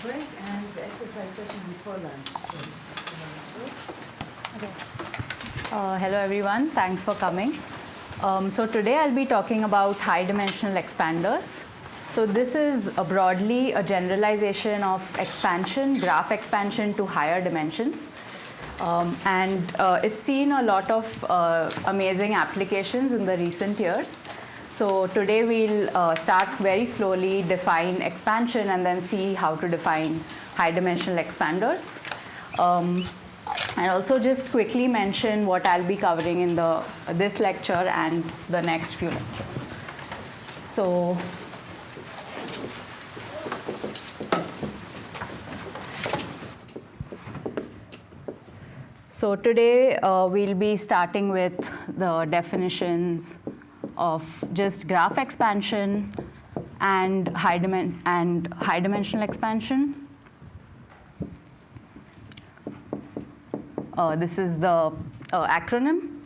break and the exercise session before lunch. Hello everyone, thanks for coming. So today I'll be talking about high-dimensional expanders. So this is broadly a generalization of expansion, graph expansion to higher dimensions. It's seen a lot of amazing applications in the recent years. So today we'll start very slowly, define expansion, and then see how to define high-dimensional expanders. And also just quickly mention what I'll be covering in this lecture and the next few lectures. So today we'll be starting with the definitions of just graph expansion and high-dimensional expansion. This is the acronym.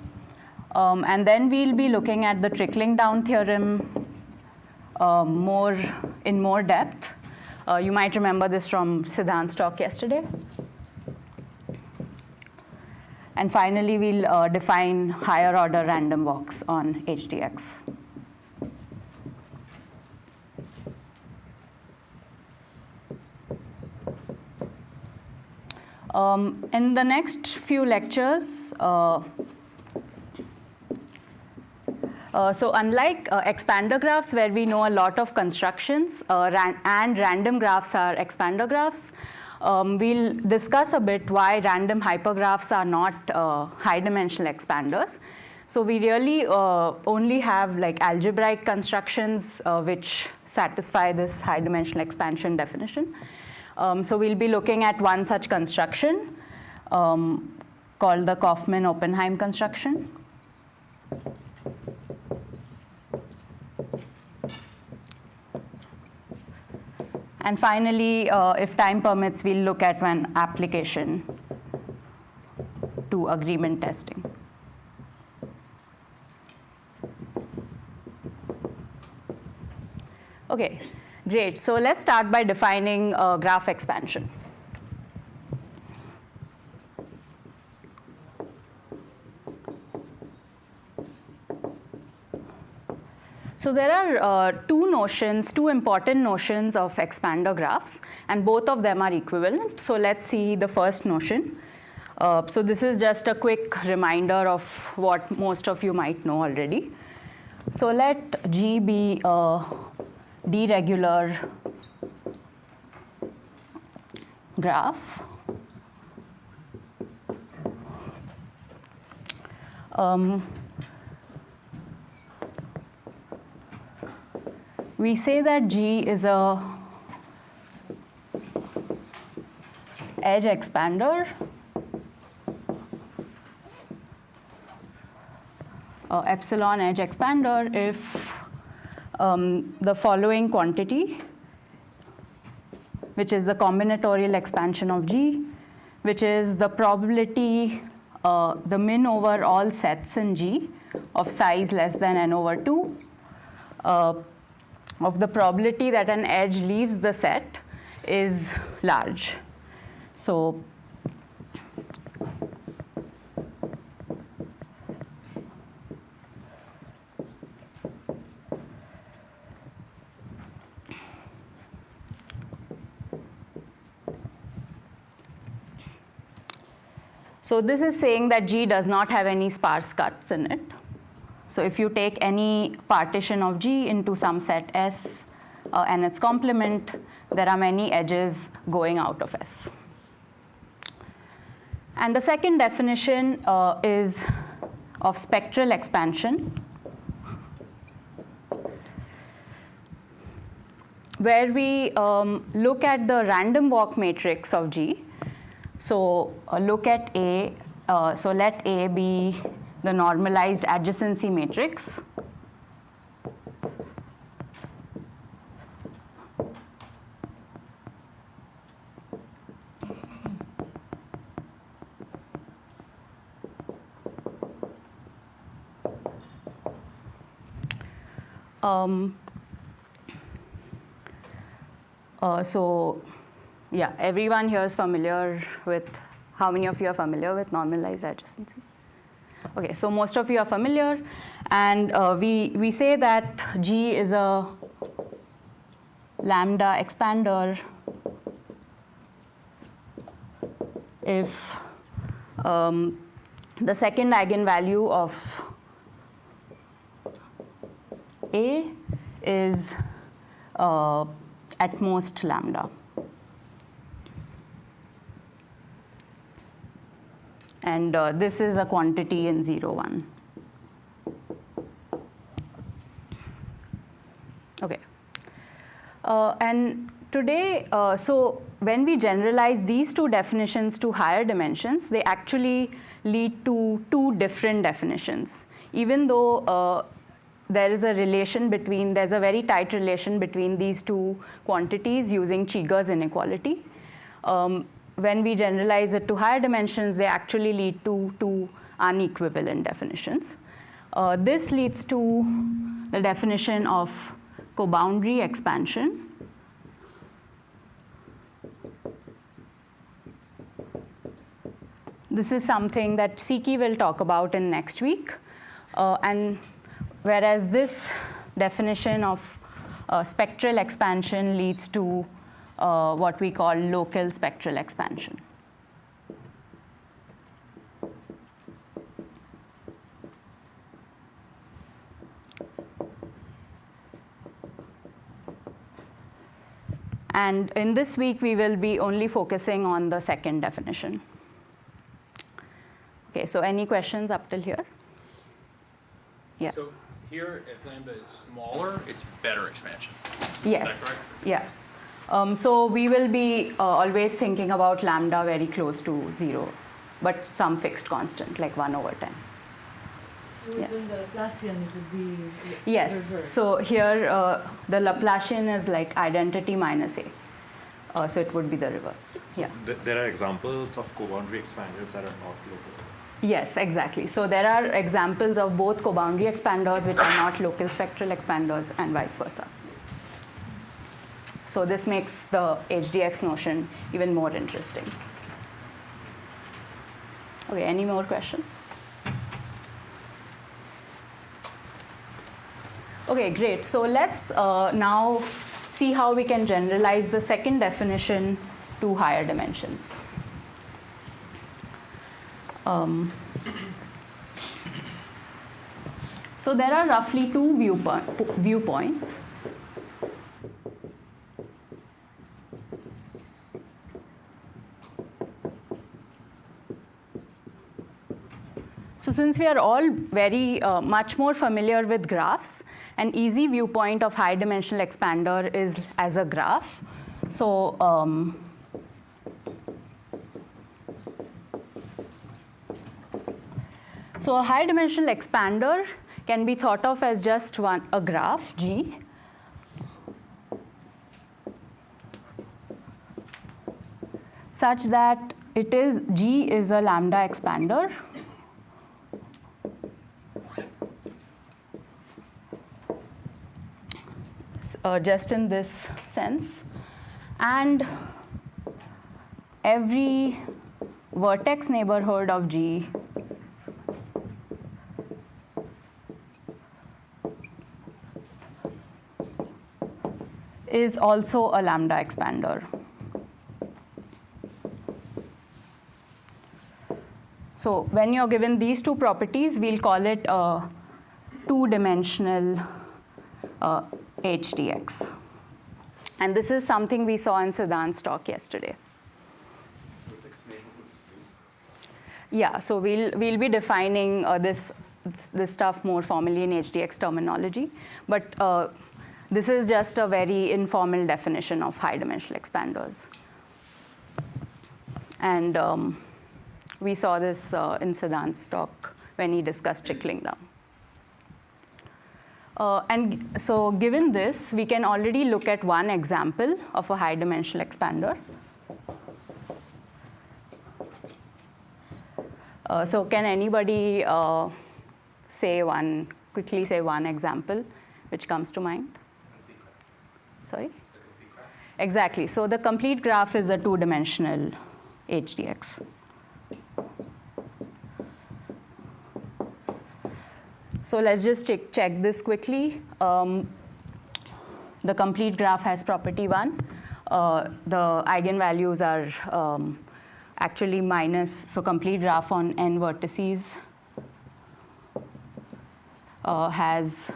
And then we'll be looking at the trickling down theorem in more depth. You might remember this from Siddhant's talk yesterday. And finally, we'll define higher order random walks on HDX. In the next few lectures, so unlike expander graphs where we know a lot of constructions and random graphs are expander graphs, we'll discuss a bit why random hypergraphs are not high-dimensional expanders. So we really only have like algebraic constructions which satisfy this high-dimensional expansion definition. So we'll be looking at one such construction called the Kaufman-Oppenheim construction. And finally, if time permits, we'll look at one application to agreement testing. Okay, great. So let's start by defining graph expansion. So there are two important notions of expander graphs, and both of them are equivalent. So let's see the first notion. So this is just a quick reminder of what most of you might know already. So let G be a deregular graph. We say that G is a edge expander epsilon edge expander if the following quantity, which is the combinatorial expansion of G, which is the probability, the min over all sets in G of size less than n over 2, of the probability that an edge leaves the set is large. So this is saying that G does not have any sparse cuts in it. So if you take any partition of G into some set S and its complement, there are many edges going out of S. And the second definition is of spectral expansion, where we look at the random walk matrix of G. So look at A, so let A be the normalized adjacency matrix. Yeah, everyone here is familiar with, how many of you are familiar with normalized adjacency? Okay, so most of you are familiar, and we say that G is a lambda expander if the second eigenvalue of A is at most lambda. And this is a quantity in 0, 1. Okay. And today, so when we generalize these two definitions to higher dimensions, they actually lead to two different definitions. Even though there is a relation between, there's a very tight relation between these two quantities using Cheeger's inequality. When we generalize it to higher dimensions, they actually lead to two unequivalent definitions. This leads to the definition of coboundary expansion. This is something that Siki will talk about in next week. And whereas this definition of spectral expansion leads to what we call local spectral expansion. And in this week, we will be only focusing on the second definition. Okay, so any questions up till here? Yeah. So here, if lambda is smaller, it's better expansion. Yes. Is that correct? Yeah. So we will be always thinking about lambda very close to 0, but some fixed constant, like 1 over 10. So Yeah. doing the Laplacian, it would be Yes. reversed. So here, the Laplacian is like identity minus A. So it would be the reverse. Yeah. There are examples of coboundary expanders that are not local. Yes, exactly. So there are examples of both coboundary expanders which are not local spectral expanders and vice versa. So this makes the HDX notion even more interesting. Okay, any more questions? Okay, great. So let's now see how we can generalize the second definition to higher dimensions. So there are roughly two viewpoints. So since we are all very much more familiar with graphs, an easy viewpoint of high dimensional expander is as a graph. So so a high dimensional expander can be thought of as just a graph, G. Such that G is a lambda expander. Just in this sense. And every vertex neighborhood of G is also a lambda expander. So when you're given these two properties, we'll call it a two-dimensional HDX. And this is something we saw in Siddhant's talk yesterday. Yeah, so we'll be defining this stuff more formally in HDX terminology. But this is just a very informal definition of high-dimensional expanders. And we saw this in Siddhant's talk when he discussed trickling down. And so given this, we can already look at one example of a high-dimensional expander. So can anybody quickly say one example which comes to mind? Sorry? Exactly. So the complete graph is a two-dimensional HDX. So let's just check this quickly. The complete graph has property 1. The eigenvalues are actually minus, so complete graph on n vertices has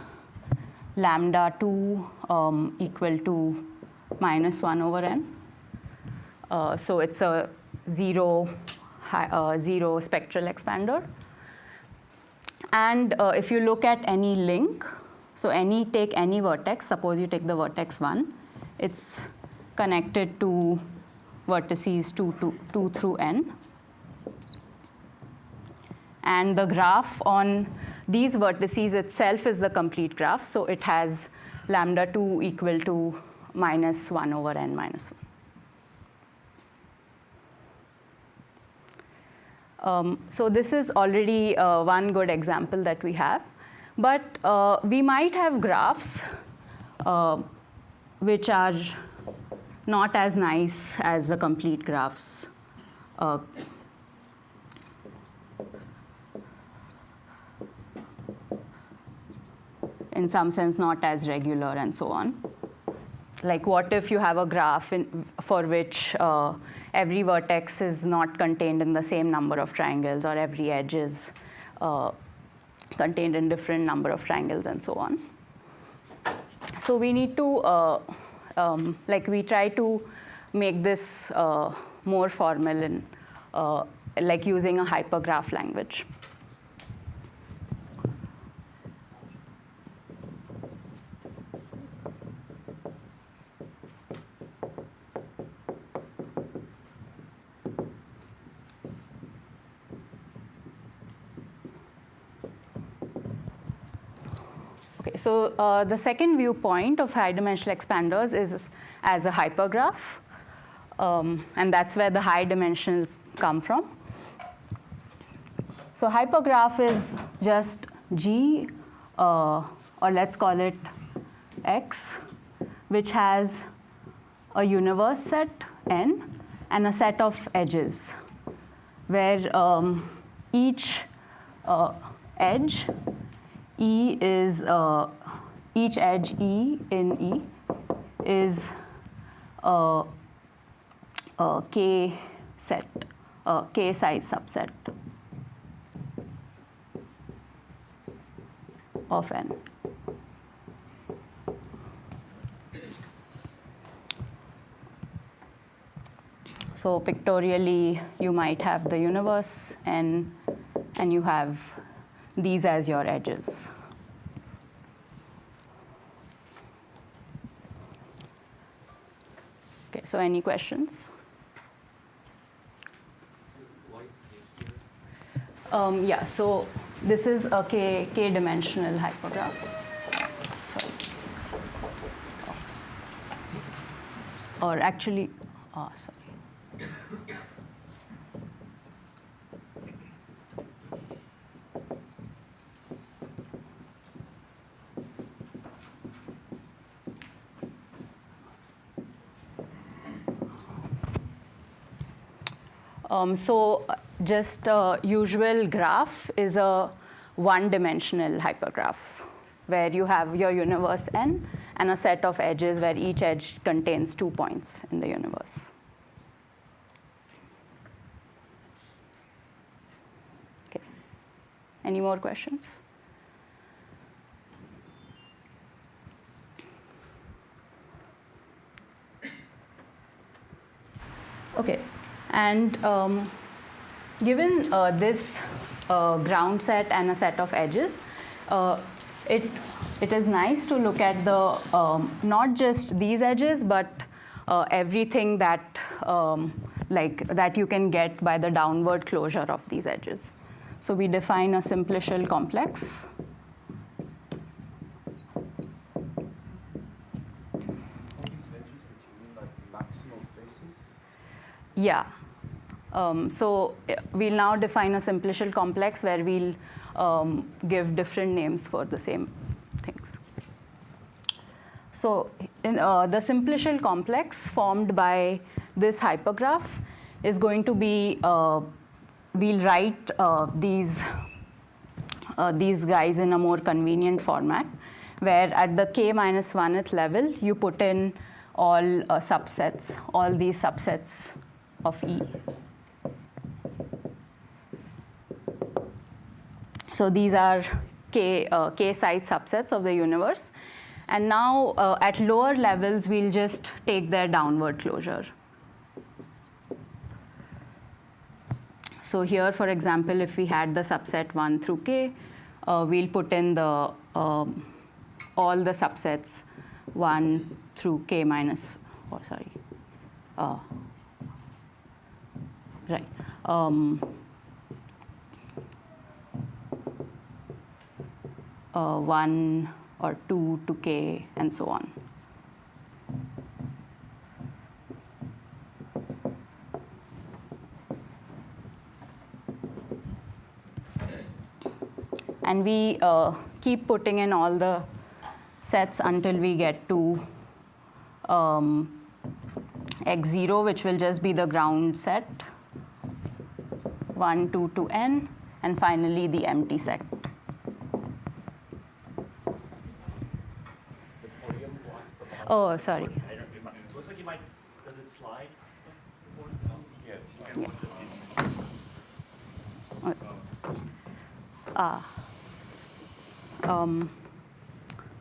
lambda 2 equal to minus 1 over n. So it's a zero spectral expander. And if you look at any link, so take any vertex, suppose you take the vertex 1, it's connected to vertices 2 through n. And the graph on these vertices itself is the complete graph, so it has lambda 2 equal to minus 1 over n minus 1. So this is already one good example that we have. But we might have graphs which are not as nice as the complete graphs. In some sense, not as regular and so on. Like what if you have a graph for which every vertex is not contained in the same number of triangles, or every edge is contained in different number of triangles and so on. So we need to, we try to make this more formal in like using a hypergraph language. So the second viewpoint of high-dimensional expanders is as a hypergraph, and that's where the high dimensions come from. So hypergraph is just G, or let's call it X, which has a universe set N and a set of edges, where each edge E is each edge E in E is a K set, K size subset of N. So pictorially, you might have the universe N, and you have these as your edges. Okay, so any questions? Yeah, so this is a k-dimensional hypergraph. Sorry. Or actually, sorry. So just a usual graph is a one-dimensional hypergraph, where you have your universe N and a set of edges where each edge contains 2 points in the universe. Okay. Any more questions? Okay. And given this ground set and a set of edges, it is nice to look at the not just these edges, but everything that that you can get by the downward closure of these edges. So we define a simplicial complex. Yeah. So we'll now define a simplicial complex where we'll give different names for the same things. So the simplicial complex formed by this hypergraph is going to be, we'll write these guys in a more convenient format, where at the k minus 1th level, you put in all subsets, all these subsets of E. So these are k-side subsets of the universe. And now at lower levels, we'll just take their downward closure. So here, for example, if we had the subset 1 through k, we'll put in the all the subsets 1 through k minus, oh, sorry, right. 1 or 2 to k, and so on. And we keep putting in all the sets until we get to x0, which will just be the ground set, 1, 2 to n, and finally the empty set. Oh, sorry. It looks like you might, does it slide?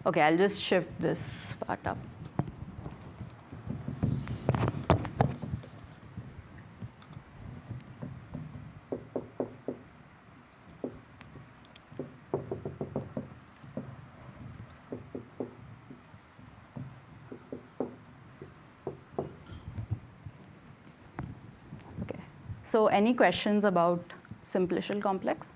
Okay, I'll just shift this part up. Okay. So any questions about simplicial complex?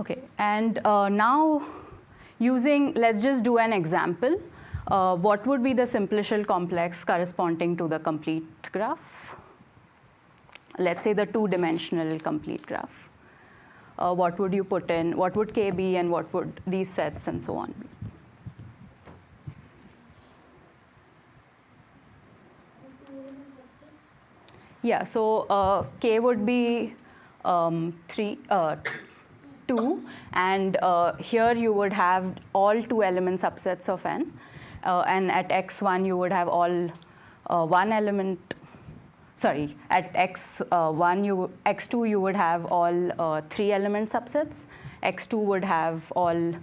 Okay, and now let's just do an example. What would be the simplicial complex corresponding to the complete graph? Let's say the two-dimensional complete graph. What would you put in? What would k be, and what would these sets and so on be? Yeah, so k would be 2, and here you would have all 2-element subsets of n, and at x1 you would have all 1-element. Sorry, at x2 you would have all 3-element subsets. X2 would have all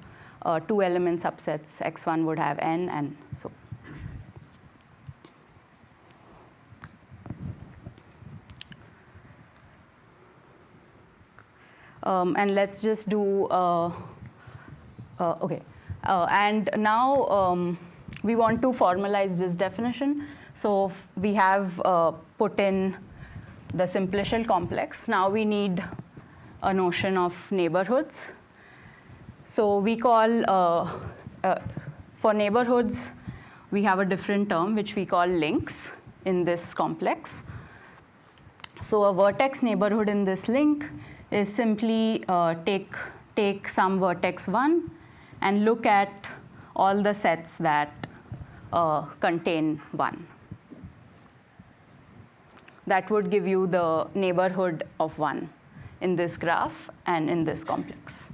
2-element subsets. X1 would have n, and so. And let's just do, okay. And now we want to formalize this definition. So we have put in the simplicial complex. Now we need a notion of neighborhoods. So we call, for neighborhoods, we have a different term which we call links in this complex. So a vertex neighborhood in this link is simply take some vertex 1 and look at all the sets that contain 1. That would give you the neighborhood of 1 in this graph and in this complex.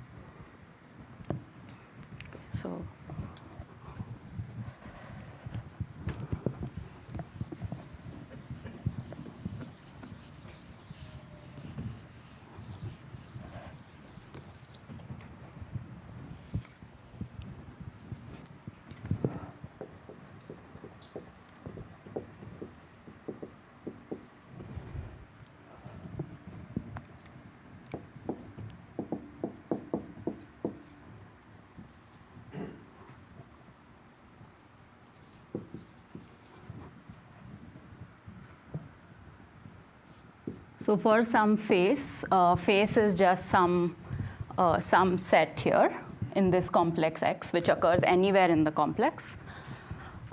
So. So for some face, face is just some set here in this complex X, which occurs anywhere in the complex.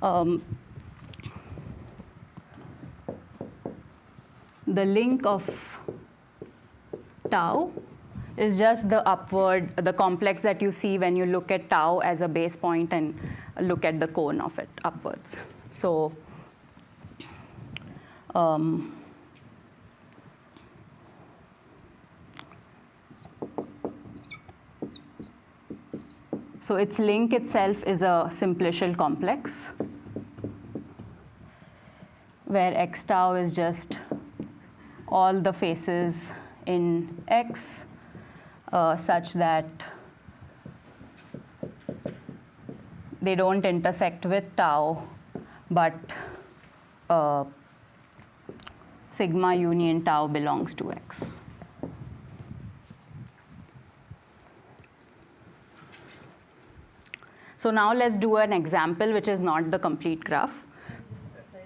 The link of tau is just the upward, the complex that you see when you look at tau as a base point and look at the cone of it upwards. So so its link itself is a simplicial complex where x tau is just all the faces in X such that they don't intersect with tau, but sigma union tau belongs to X. So now let's do an example which is not the complete graph. Just to say that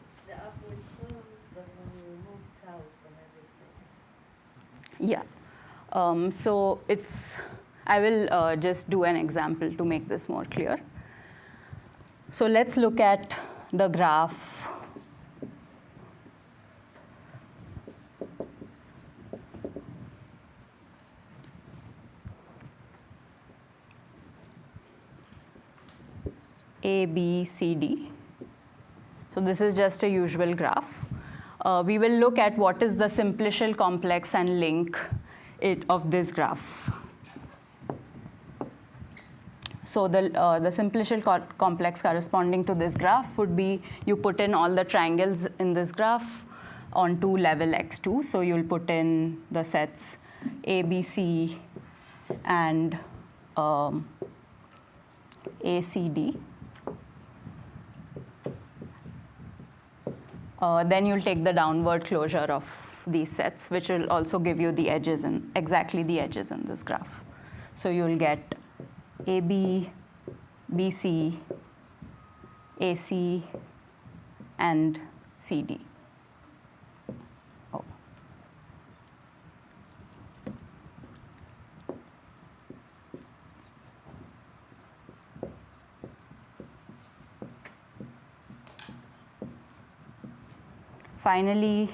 it's the upward close, but when you remove tau from every place. Yeah. So I will just do an example to make this more clear. So let's look at the graph A, B, C, D. So this is just a usual graph. We will look at what is the simplicial complex and link of this graph. So the simplicial complex corresponding to this graph would be you put in all the triangles in this graph onto level x2. So you'll put in the sets A, B, C, and A, C, D. Then you'll take the downward closure of these sets, which will also give you the edges and exactly the edges in this graph. So you'll get AB, BC, AC, and CD. Oh. Finally,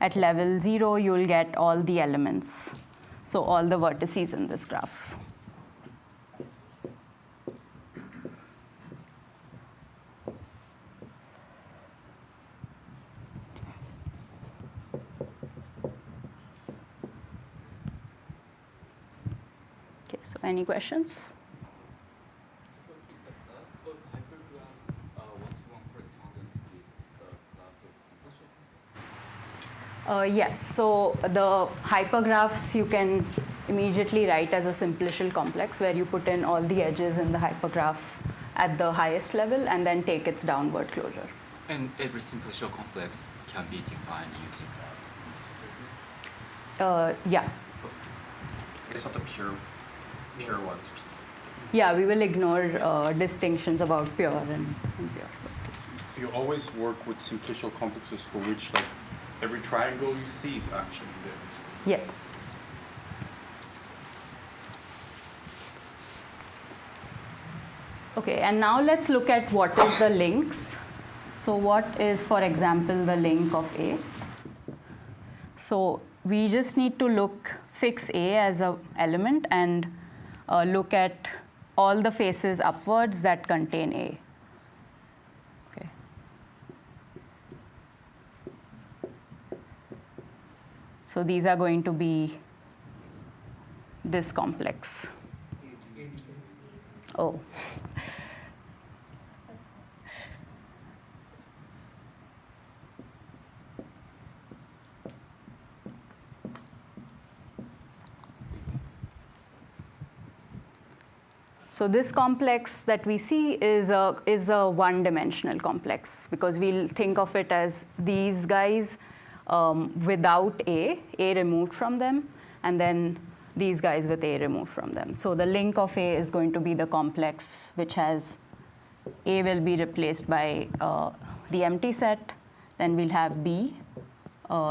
at level 0, you'll get all the elements, so all the vertices in this graph. Okay, so any questions? So is the class of hypergraphs one-to-one correspondence with the class of simplicial complexes? Yes, so the hypergraphs you can immediately write as a simplicial complex where you put in all the edges in the hypergraph at the highest level and then take its downward closure. And every simplicial complex can be defined using Yeah. It's not the pure ones. Yeah, we will ignore distinctions about pure and impure. You always work with simplicial complexes for which, like, every triangle you see is actually there. Yes. Okay, and now let's look at what is the links. So what is, for example, the link of A? So we just need to fix A as an element and look at all the faces upwards that contain A. Okay. So these are going to be this complex. Oh. So this complex that we see is a one-dimensional complex because we'll think of it as these guys without A removed from them, and then these guys with A removed from them. So the link of A is going to be the complex which has A will be replaced by the empty set, then we'll have B,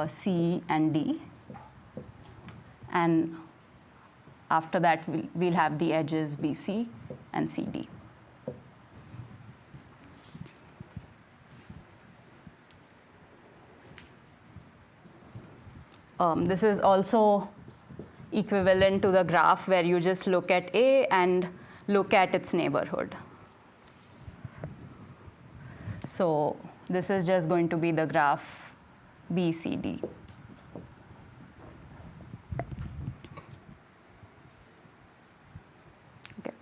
C, and D, and after that, we'll have the edges BC and CD. This is also equivalent to the graph where you just look at A and look at its neighborhood. So this is just going to be the graph BCD. Okay.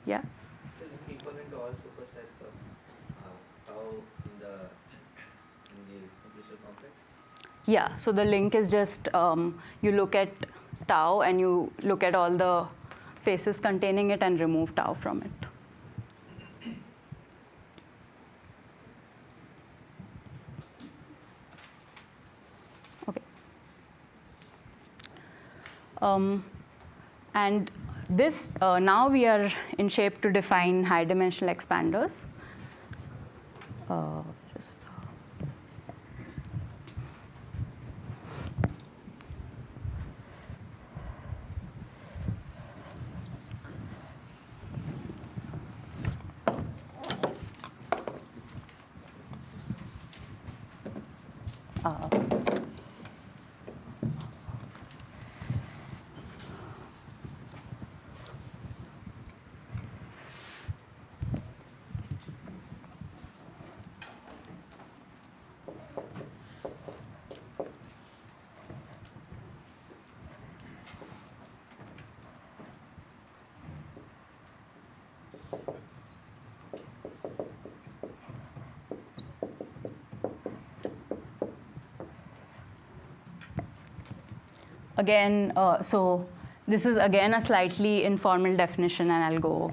Yeah? The link equivalent to all supersets of tau in the simplicial complex? Yeah, so the link is just you look at tau and you look at all the faces containing it and remove tau from it. Okay. And this, now we are in shape to define high dimensional expanders. Just again, so this is again a slightly informal definition, and I'll go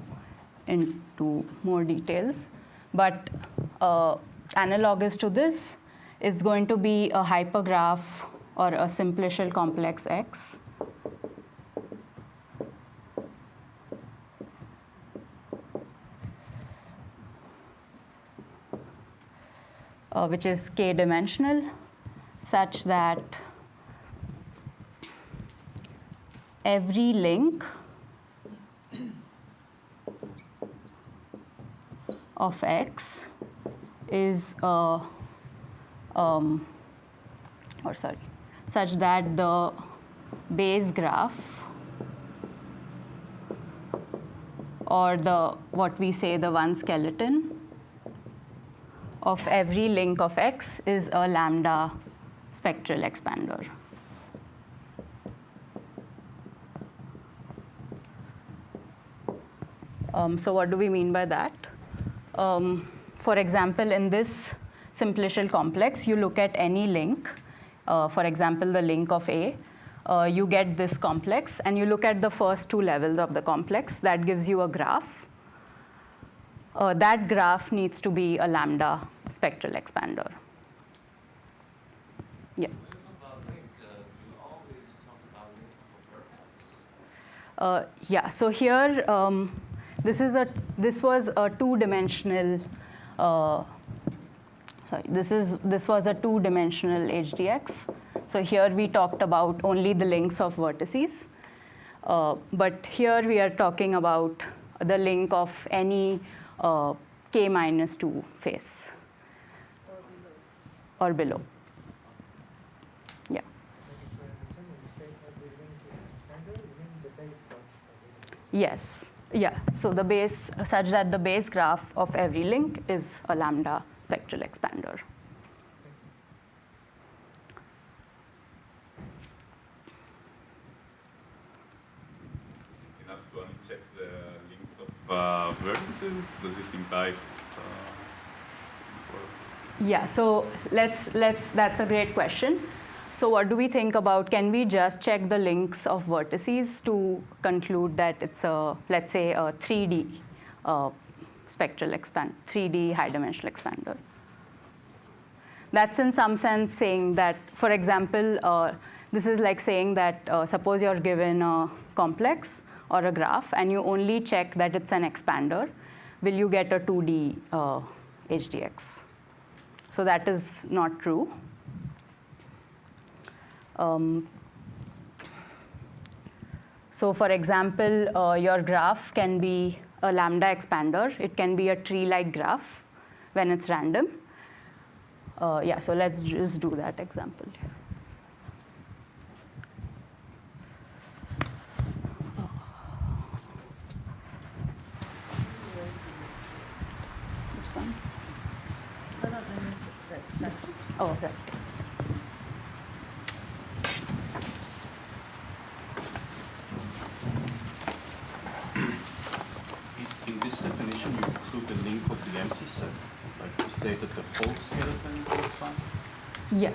into more details. But analogous to this is going to be a hypergraph or a simplicial complex X. Which is k-dimensional, such that every link of X is such that the base graph, or the what we say the one skeleton of every link of X is a lambda spectral expander. So what do we mean by that? For example, in this simplicial complex, you look at any link, for example, the link of A, you get this complex, and you look at the first two levels of the complex. That gives you a graph. That graph needs to be a lambda spectral expander. Yeah. Yeah. So here, this was a two-dimensional. This was a two-dimensional HDX. So here we talked about only the links of vertices, but here we are talking about the link of any k-2 face or below. Yeah. Yes. Yeah. So the base, such that the base graph of every link is a lambda spectral expander. Enough to uncheck the links of vertices? Does this imply? Yeah. So let's. That's a great question. So what do we think about? Can we just check the links of vertices to conclude that it's a, let's say, a 3D spectral 3D high dimensional expander? That's in some sense saying that, for example, this is like saying that suppose you're given a complex or a graph and you only check that it's an expander, will you get a 2D HDX? So that is not true. So for example, your graph can be a lambda expander. It can be a tree-like graph when it's random. Yeah, so let's just do that example here. This one? Oh, right. In this definition, you include the link of the empty set, like to say that the whole skeleton is an expander? Yeah.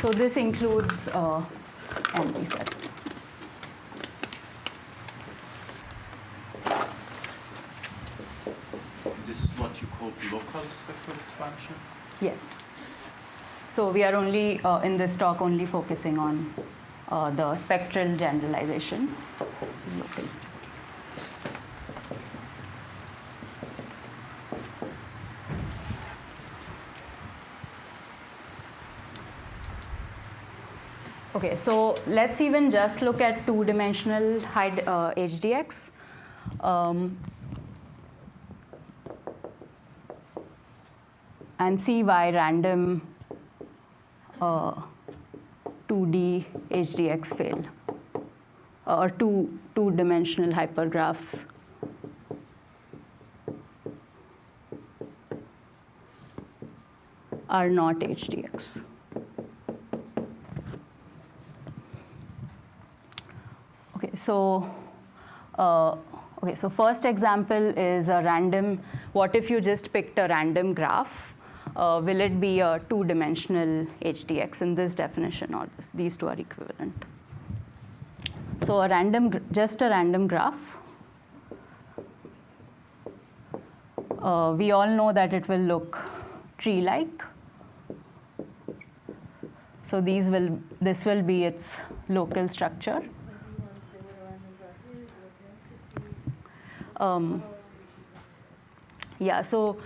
So this includes empty set. This is what you call local spectral expansion? Yes. So we are only, in this talk, only focusing on the spectral generalization. Local spectral. Okay, so let's even just look at two-dimensional HDX. And see why random 2D HDX fail, or two-dimensional hypergraphs. Are not HDX. Okay, so first example is a random. What if you just picked a random graph? Will it be a two-dimensional HDX in this definition, or these two are equivalent? So just a random graph. We all know that it will look tree-like. So this will be its local structure. Maybe you want to say what a random graph is, what density? Yeah, so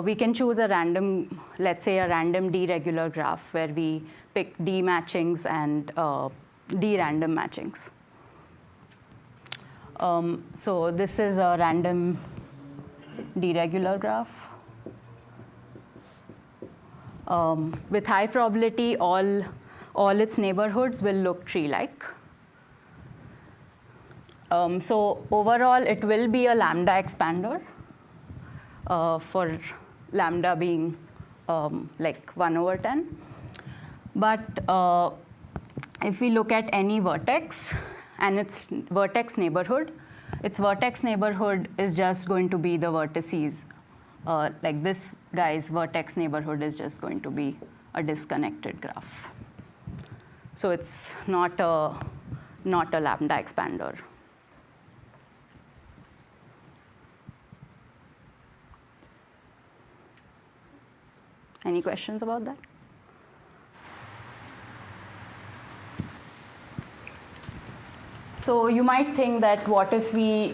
we can choose a random, let's say a random D-regular graph where we pick D matchings and D random matchings. So this is a random D-regular graph. With high probability, all its neighborhoods will look tree-like. So overall, it will be a lambda expander. For lambda being like 1/10. But if we look at any vertex and its vertex neighborhood is just going to be the vertices. Like this guy's vertex neighborhood is just going to be a disconnected graph. So it's not a lambda expander. Any questions about that? So you might think that what if we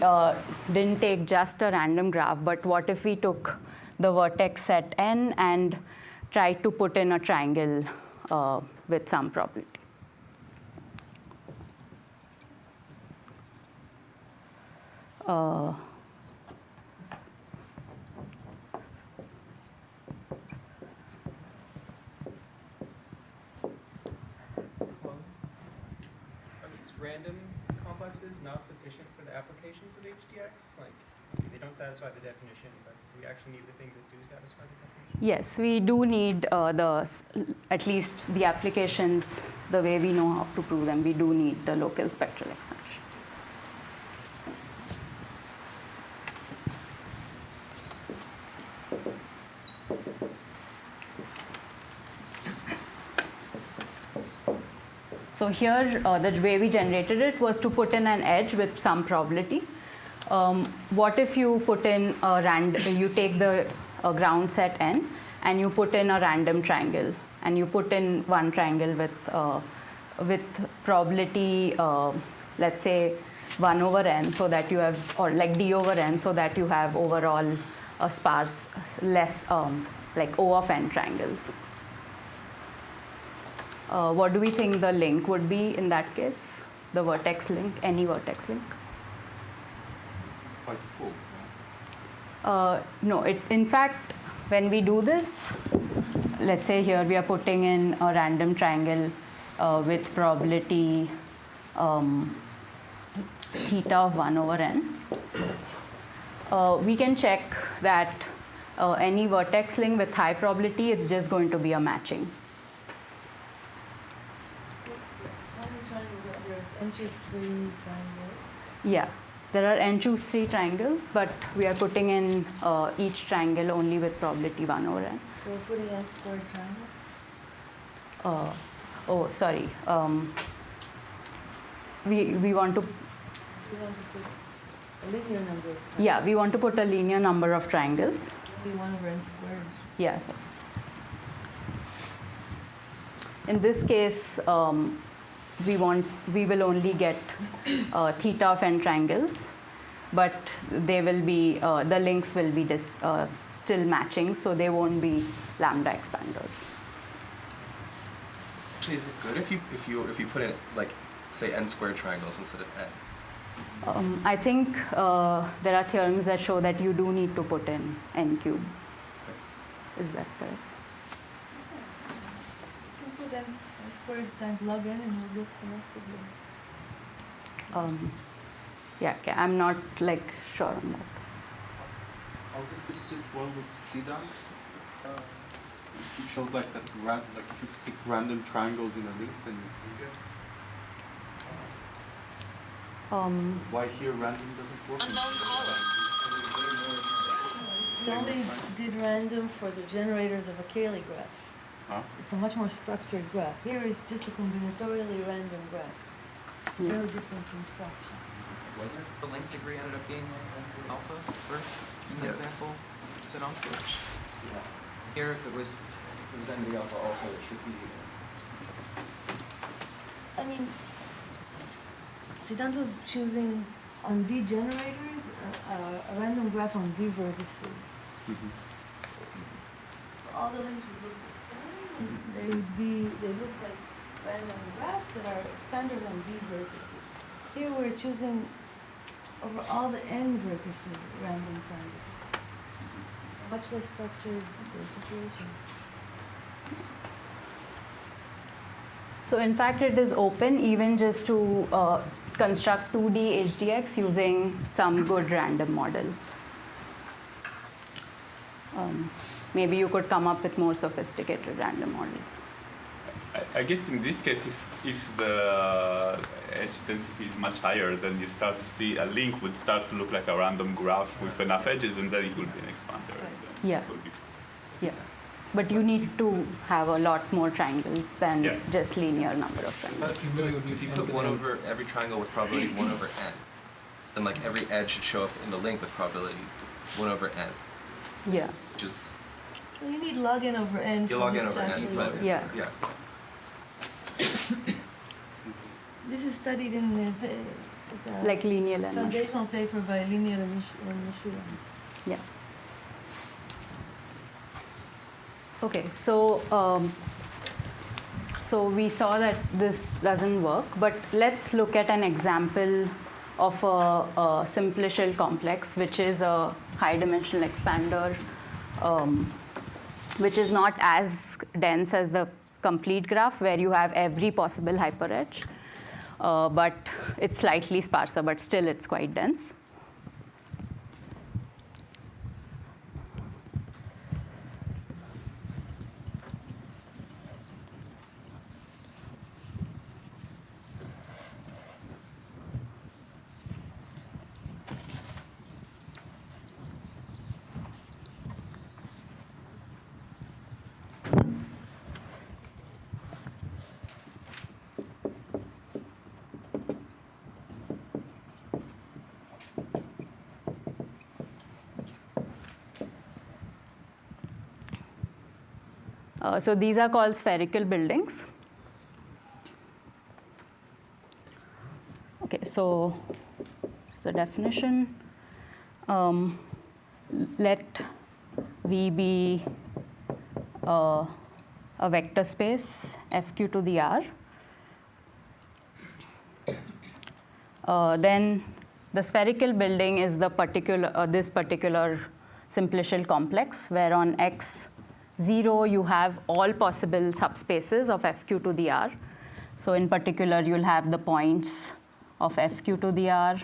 didn't take just a random graph, but what if we took the vertex set n and tried to put in a triangle with some probability? Random complexes not sufficient for the applications of HDX? Like, they don't satisfy the definition, but we actually need the things that do satisfy the definition? Yes, we do need at least the applications, the way we know how to prove them, we do need the local spectral expansion. So here, the way we generated it was to put in an edge with some probability. What if you put in you take the ground set n and you put in a random triangle, and you put in one triangle with probability, let's say 1/n, so that you have, or like d/n, so that you have overall a sparse, less like O of n triangles. What do we think the link would be in that case? The vertex link, any vertex link? Quite full. No, in fact, when we do this, let's say here we are putting in a random triangle with probability theta of 1/n. We can check that any vertex link with high probability, it's just going to be a matching. How many triangles are there? N-choose 3 triangles. Yeah, there are n-choose 3 triangles, but we are putting in each triangle only with probability 1 over n. So we're putting n-squared triangles? Oh, sorry. We want to, We want to put a linear number of triangles. yeah, we want to put a linear number of triangles. Only 1 over n squared. Yeah. So in this case, we will only get theta of n triangles, but they will be the links will be still matching, so they won't be lambda expanders. Actually, is it good if you put in like say n squared triangles instead of n? I think there are theorems that show that you do need to put in n cube. Is that correct? We put n squared times log n and we'll get connected. Yeah, okay. I'm not like sure on that. How does this sit well with Sedan? You showed like that, like if you pick random triangles in a link, then you get. Why here random doesn't work? We only did random for the generators of a Cayley graph. Huh? It's a much more structured graph. Here is just a combinatorially random graph. It's very different in structure. Wasn't it the length degree ended up being alpha first in the Yes. example? Is it alpha? Yeah. Here, if it was ND alpha also, it should be. I mean, Siddhant was choosing on D generators a random graph on D vertices. So all the links would look the same. They look like random graphs that are expanders on D vertices. Here we're choosing over all the n vertices random triangles. It's a much less structured situation. So in fact, it is open even just to construct 2D HDX using some good random model. Maybe you could come up with more sophisticated random models. I guess in this case, if the edge density is much higher, then you start to see a link would start to look like a random graph with enough edges, and then it will be an expander. Right. And then Yeah. it will be- Yeah. But you need to have a lot more triangles than Yeah. just linear number of But triangles. if you put 1 over every triangle with probability 1 over n, then like every edge should show up in the link with probability 1 over n, Yeah. which is So you need log n over n. you for log this n to over n, actually but work. it's, Yeah. yeah. This is studied in the Like linear and Marshall. foundational paper by Linear and Mishura. Yeah. Okay, so so we saw that this doesn't work, but let's look at an example of a simplicial complex, which is a high-dimensional expander, which is not as dense as the complete graph, where you have every possible hyperedge, but it's slightly sparser, but still it's quite dense. So these are called spherical buildings. Okay, so it's the definition. Let V be a vector space FQ to the R. Then the spherical building is the particular this particular simplicial complex, where on X0 you have all possible subspaces of FQ to the R. So in particular, you'll have the points of FQ to the R.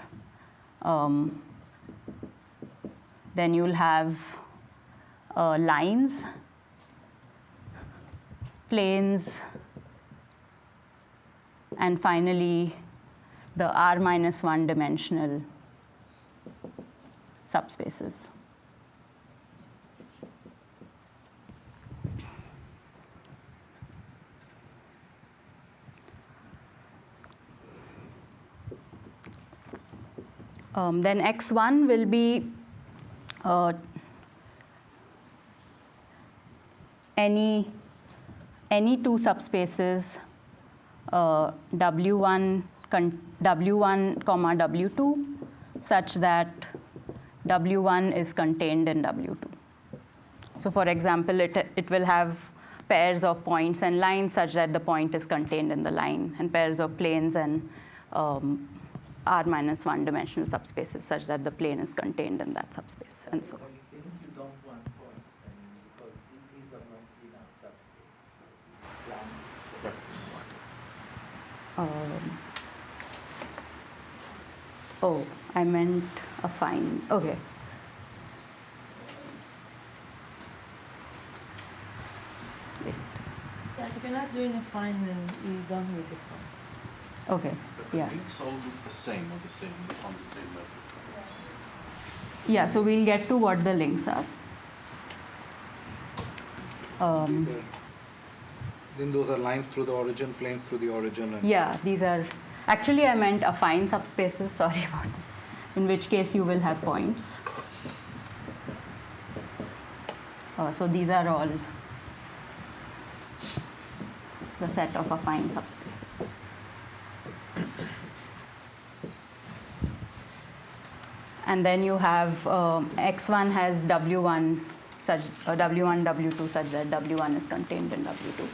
Then you'll have lines, planes, and finally the R-1 dimensional subspaces. Then X1 will be any two subspaces W1, comma W2 such that W1 is contained in W2. So for example, it will have pairs of points and lines such that the point is contained in the line, and pairs of planes and R-1 dimensional subspaces such that the plane is contained in that subspace, and so on. I think you don't want points, because these are not enough subspace. Oh, I meant affine. Okay. Yeah, if you're not doing a fine, then you don't need the point. Okay. But the Yeah. links all look the same, on the same level. Yeah. So we'll get to what the links are. Then those are lines through the origin, planes through the origin. And Yeah, these are, actually I meant affine subspaces, sorry about this, in which case you will have points. So these are all the set of affine subspaces. And then you have X1 has W1 such W1, W2 such that W1 is contained in W2.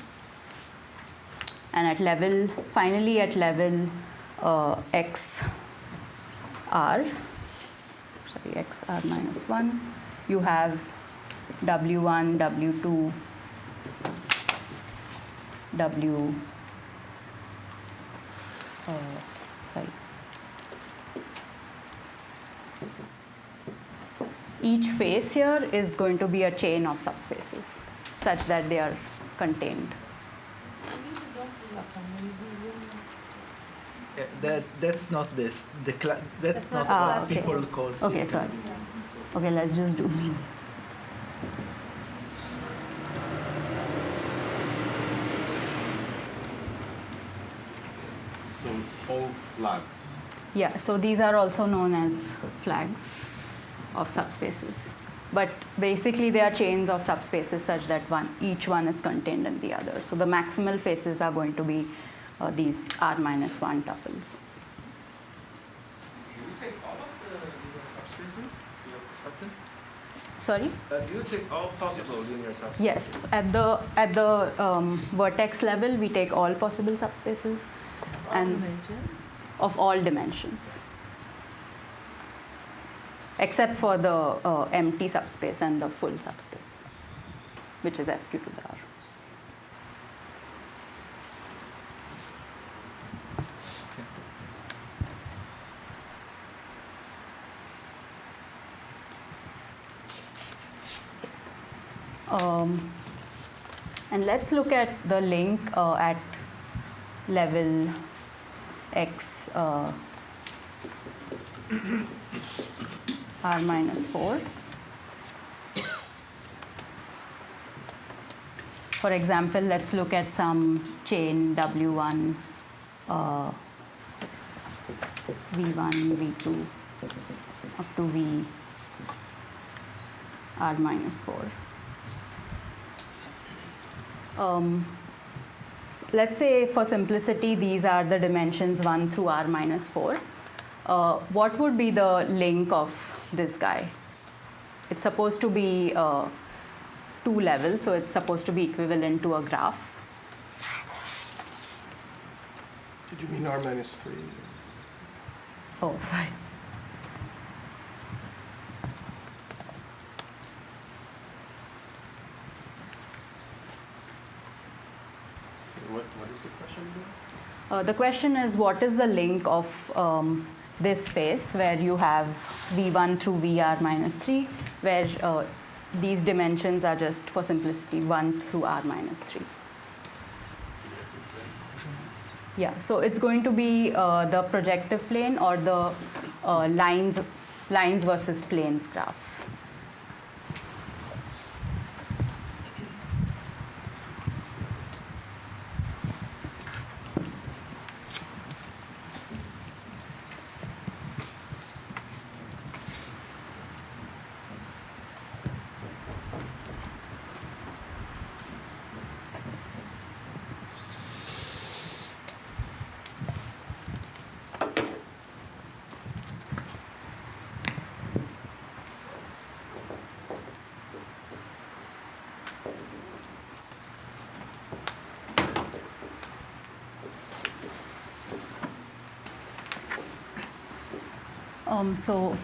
And at level, finally at level XR, -1, you have W1, W2, Each face here is going to be a chain of subspaces such that they are contained. That's not this. That's not Ah, what okay. people call. Okay, sorry. Okay, let's just do mean. So it's all flags. Yeah, so these are also known as flags of subspaces. But basically they are chains of subspaces such that each one is contained in the other. So the maximal faces are going to be these R-1 tuples. Do you take all of the linear subspaces? Sorry? Do you take all possible linear subspaces? Yes, at the vertex level we take all possible subspaces and Dimensions. of all dimensions, except for the empty subspace and the full subspace, which is Fq to the R. And let's look at the link at level X R-4. For example, let's look at some chain W1, V1, V2, up to V R-4. Let's say for simplicity, these are the dimensions 1 through R-4. What would be the link of this guy? It's supposed to be 2 levels, so it's supposed to be equivalent to a graph. Did you mean R-3? Oh, sorry. What is the question again? The question is, what is the link of this space where you have V1 through VR-3, where these dimensions are just, for simplicity, 1 through r minus 3. Yeah, so it's going to be the projective plane or the lines versus planes graph. So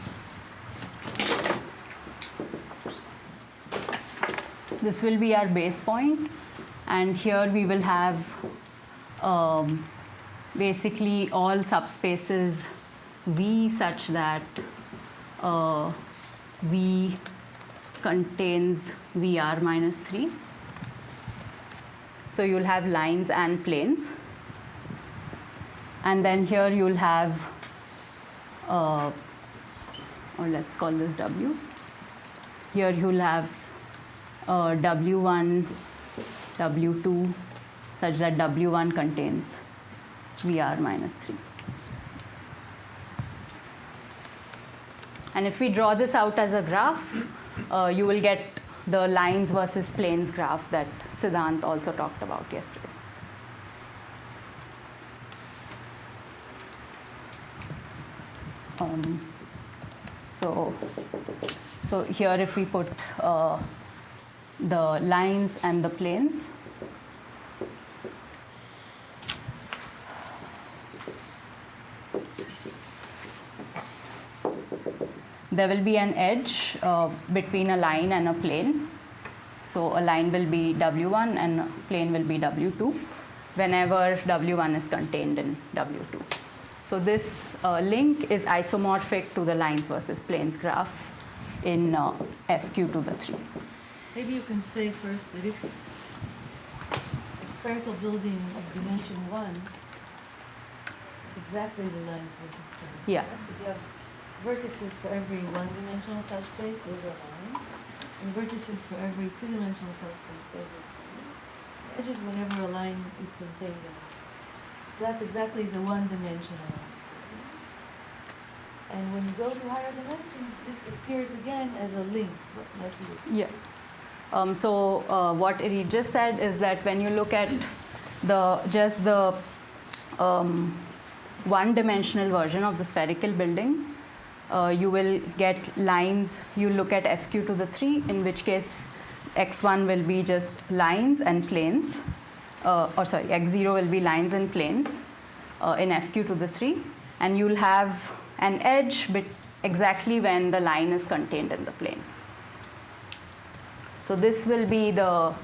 this will be our base point, and here we will have basically all subspaces V such that V contains VR minus 3. So you'll have lines and planes, and then here you'll have or let's call this W. Here you'll have W1, W2, such that W1 contains VR minus 3. And if we draw this out as a graph, you will get the lines versus planes graph that Siddhant also talked about yesterday. So here if we put the lines and the planes, there will be an edge between a line and a plane. So a line will be W1 and a plane will be W2 whenever W1 is contained in W2. So this link is isomorphic to the lines versus planes graph in FQ to the 3. Maybe you can say first that if a spherical building of dimension 1 is exactly the lines versus planes. Yeah. Because you have vertices for every one-dimensional subspace, those are lines, and vertices for every two-dimensional subspace, those are planes. Edges whenever a line is contained in it. That's exactly the one-dimensional. And when you go to higher dimensions, this appears again as a link, like you. Yeah. What Eri just said is that when you look at just the one-dimensional version of the spherical building, you will get lines. You look at FQ to the 3, in which case x1 will be just lines and planes. X0 will be lines and planes in FQ to the 3, and you'll have an edge exactly when the line is contained in the plane. So this will be the,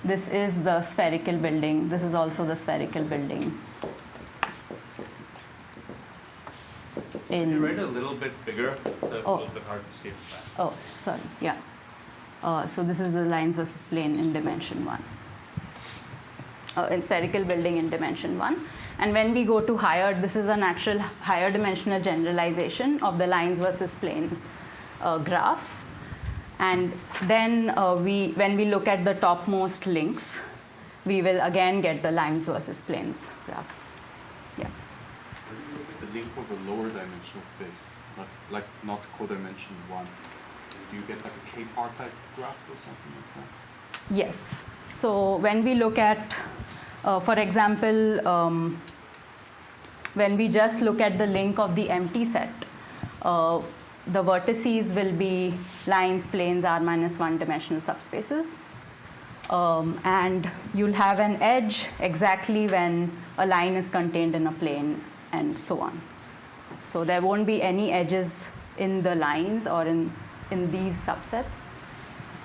this is the spherical building. This is also the spherical building. Can you write it a little bit bigger? It's a little bit hard to see from that. Oh, sorry, yeah. So this is the lines versus plane in dimension 1. In spherical building in dimension 1. And when we go to higher, this is an actual higher dimensional generalization of the lines versus planes graph. And then when we look at the topmost links, we will again get the lines versus planes graph. Yeah. When you look at the link of a lower dimensional face, not codimension 1, do you get like a K-par type graph or something like that? Yes. So when we look at, for example, when we just look at the link of the empty set, the vertices will be lines, planes, r minus 1 dimensional subspaces. And you'll have an edge exactly when a line is contained in a plane and so on. So there won't be any edges in the lines or in these subsets,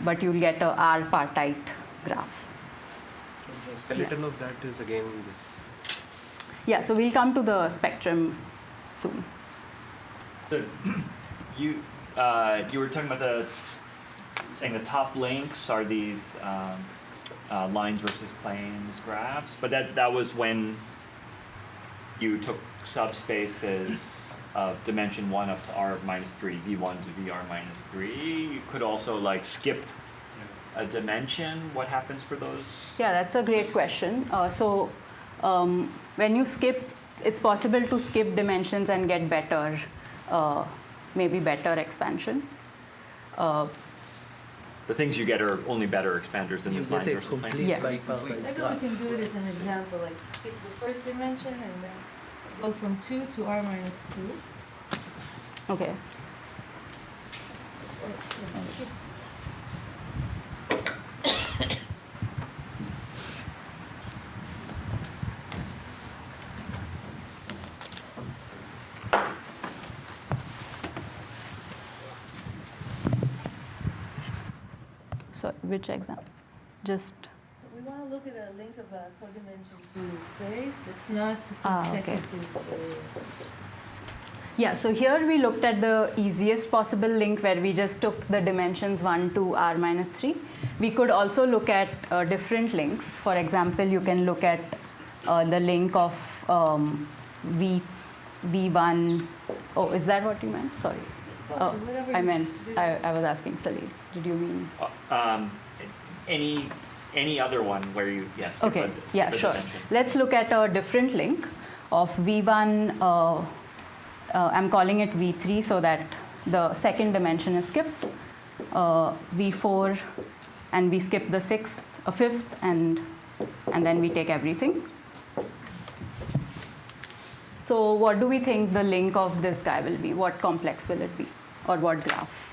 but you'll get a R-partite graph. The skeleton of that is again this. Yeah, so we'll come to the spectrum soon. So you were talking about saying the top links are these lines versus planes graphs, but that was when you took subspaces of dimension 1 up to r minus 3, v1 to vr minus 3. You could also like skip a dimension. What happens for those? Yeah, that's a great question. When you skip, it's possible to skip dimensions and get better, maybe better expansion. The things you get are only better expanders than this line versus plane. Yeah. Maybe we can do it as an example, like skip the first dimension and then go from 2 to r minus 2. Okay. So which example? Just. So we want to look at a link of a codimension 2 face that's not Okay. consecutive. Yeah, so here we looked at the easiest possible link where we just took the dimensions 1 to r minus 3. We could also look at different links. For example, you can look at the link of V1. Oh, is that what you meant? Sorry. Oh, I meant, I was asking Salil. Did you mean? Any other one where you, yes. Okay, yeah, sure. Let's look at a different link of V1. I'm calling it V3 so that the second dimension is skipped. V4, and we skip the fifth, and then we take everything. So what do we think the link of this guy will be? What complex will it be? Or what graph?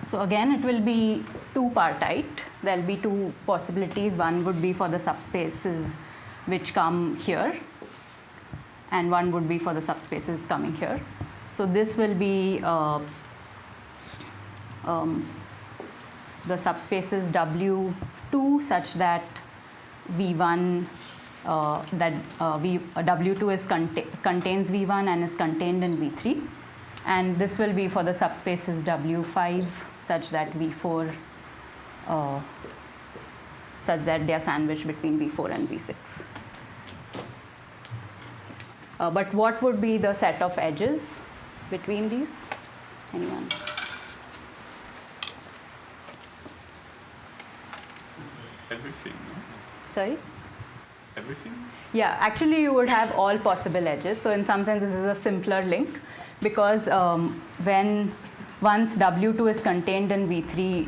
So again, it will be two-partite. There will be two possibilities. One would be for the subspaces which come here, and one would be for the subspaces coming here. So this will be the subspaces W2 such that V1 W2 is contains V1 and is contained in V3, and this will be for the subspaces W5 such that V4 such that they are sandwiched between V4 and V6. But what would be the set of edges between these? Anyone? Everything, no? Sorry? Everything? Yeah, actually you would have all possible edges. So in some sense this is a simpler link because once W2 is contained in V3,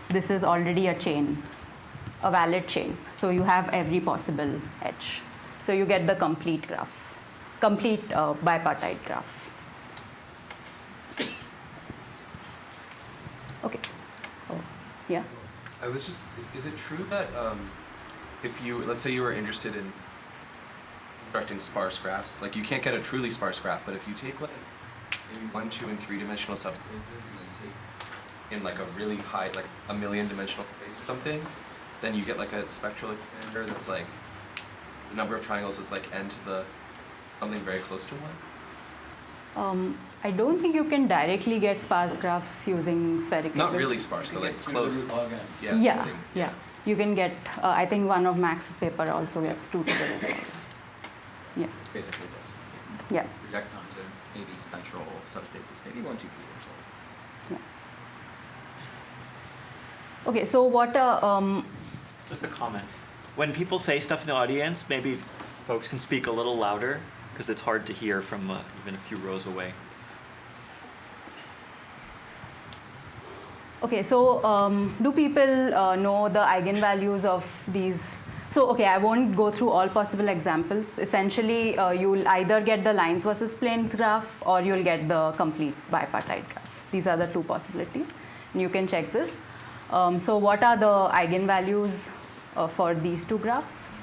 this is already a chain, a valid chain. So you have every possible edge. So you get the complete graph, complete bipartite graph. Okay. Oh, yeah. I was just, is it true that if you, let's say you were interested in constructing sparse graphs, like you can't get a truly sparse graph, but if you take like maybe 1, 2, and 3-dimensional subspaces and then take in like a really high, like a 1,000,000-dimensional space or something, then you get like a spectral expander that's like, the number of triangles is like n to the something very close to 1? I don't think you can directly get sparse graphs using spherical. Not really sparse, but like close. Yeah. You can get, I think one of Max's paper also gets 2 to the root. Yeah. Basically this. Yeah. Project onto maybe central subspaces, maybe 1, 2, 3 or so. Yeah. Okay, so what Just a comment. When people say stuff in the audience, maybe folks can speak a little louder because it's hard to hear from even a few rows away. Okay, so do people know the eigenvalues of these? So, okay, I won't go through all possible examples. Essentially, you'll either get the lines versus planes graph or you'll get the complete bipartite graph. These are the two possibilities. And you can check this. So what are the eigenvalues for these two graphs?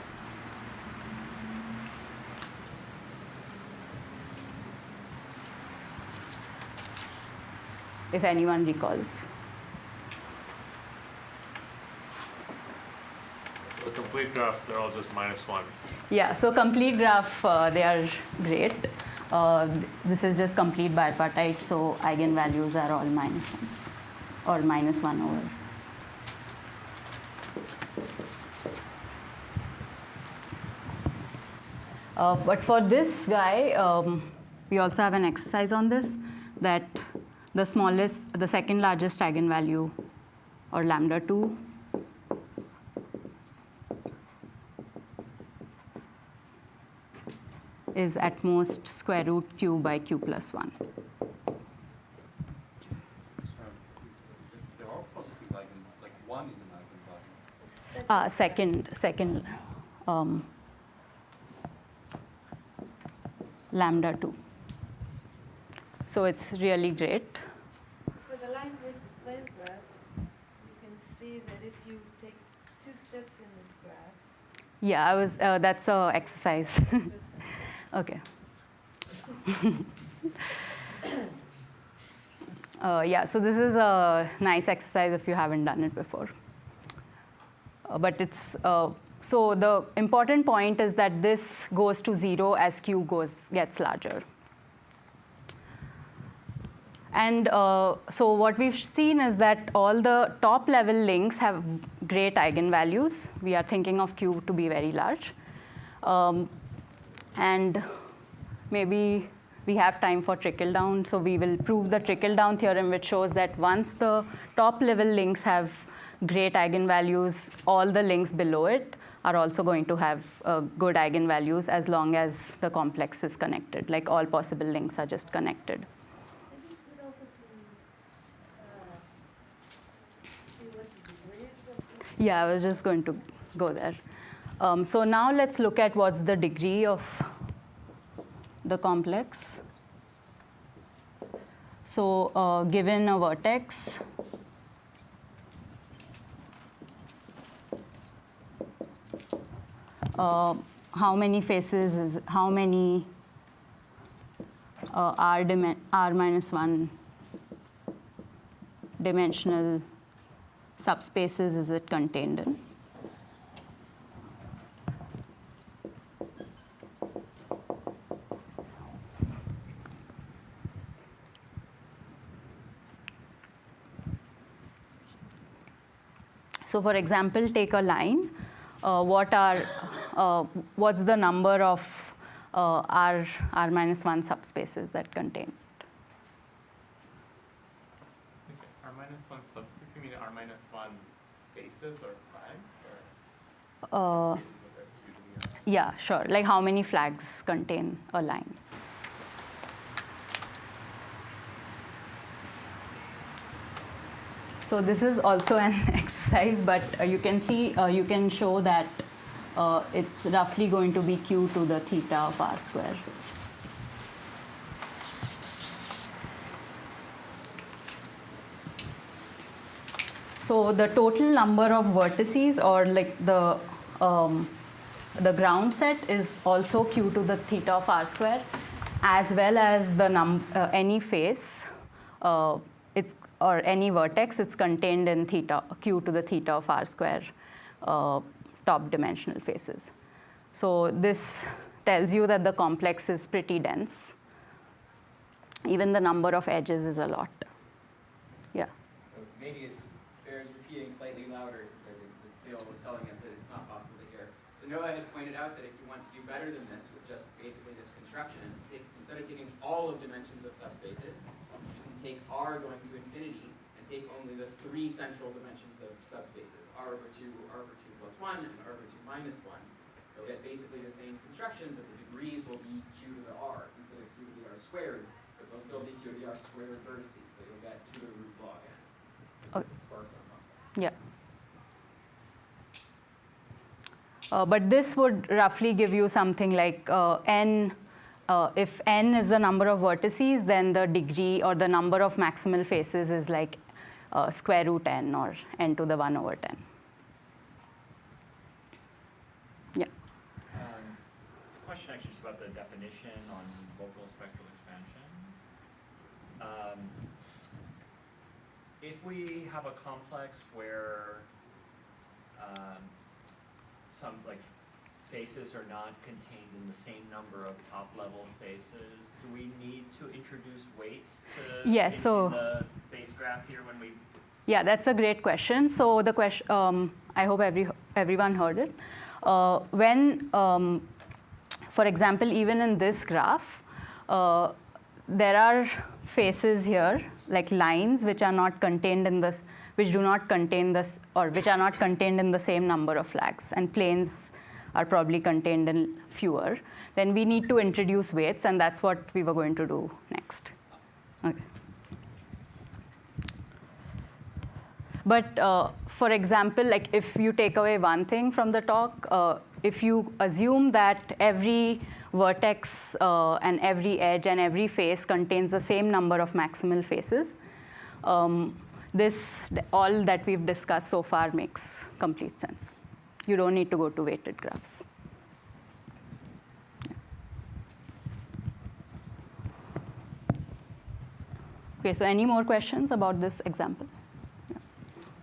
if anyone recalls. So the complete graph, they're all just -1. Yeah, so complete graph, they are great. This is just complete bipartite, so eigenvalues are all -1 or -1 over. But for this guy, we also have an exercise on this, that the second largest eigenvalue, or lambda 2, is at most square root q by q plus 1. There are positive eigenvalues, like 1 is an eigenvalue. Second lambda 2. So it's really great. For the lines versus plane graph, you can see that if you take 2 steps in this graph. Yeah, that's a exercise. Okay. Yeah, so this is a nice exercise if you haven't done it before. But it's, so the important point is that this goes to 0 as q gets larger. And so what we've seen is that all the top level links have great eigenvalues. We are thinking of q to be very large. And maybe we have time for trickle down, so we will prove the trickle down theorem, which shows that once the top level links have great eigenvalues, all the links below it are also going to have good eigenvalues as long as the complex is connected, like all possible links are just connected. This is good also to see what the degree is of this. Yeah, I was just going to go there. So now let's look at what's the degree of the complex. So given a vertex, how many faces is, how many r minus 1 dimensional subspaces is it contained in? So for example, take a line. What's the number of r minus 1 subspaces that contain it? Is it r minus 1 subspace? You mean r minus 1 faces or flags? Or Yeah, sure. Like how many flags contain a line? So this is also an exercise, but you can see, you can show that it's roughly going to be q to the theta of r square. So the total number of vertices, or like the ground set, is also q to the theta of r square, as well as the any face, or any vertex, it's contained in theta, q to the theta of r square top dimensional faces. So this tells you that the complex is pretty dense. Even the number of edges is a lot. Yeah. Maybe it bears repeating slightly louder, since I think that Seal was telling us that it's not possible to hear. So Noah had pointed out that if you want to do better than this with just basically this construction, instead of taking all of dimensions of subspaces, you can take r going to infinity and take only the 3 central dimensions of subspaces, r over 2 plus 1, and r over 2 minus 1. You'll get basically the same construction, but the degrees will be q to the r instead of q to the r squared, but they'll still be q to the r squared vertices, so you'll get 2 to the root log n. It's sparse on complex. Yeah. But this would roughly give you something like n. If n is the number of vertices, then the degree or the number of maximal faces is like square root n, or n to the 1 over 10. Yeah. This question actually is about the definition on local spectral expansion. if we have a complex where some like faces are not contained in the same number of top level faces, do we need to introduce weights to Yes, so in the base graph here when we? Yeah, that's a great question. So the question, I hope everyone heard it. For example, even in this graph, there are faces here, like lines, which are not contained in this, which do not contain this, or which are not contained in the same number of flags, and planes are probably contained in fewer. Then we need to introduce weights, and that's what we were going to do next. Okay. But for example, like if you take away one thing from the talk, if you assume that every vertex and every edge and every face contains the same number of maximal faces, all that we've discussed so far makes complete sense. You don't need to go to weighted graphs. Okay, so any more questions about this example?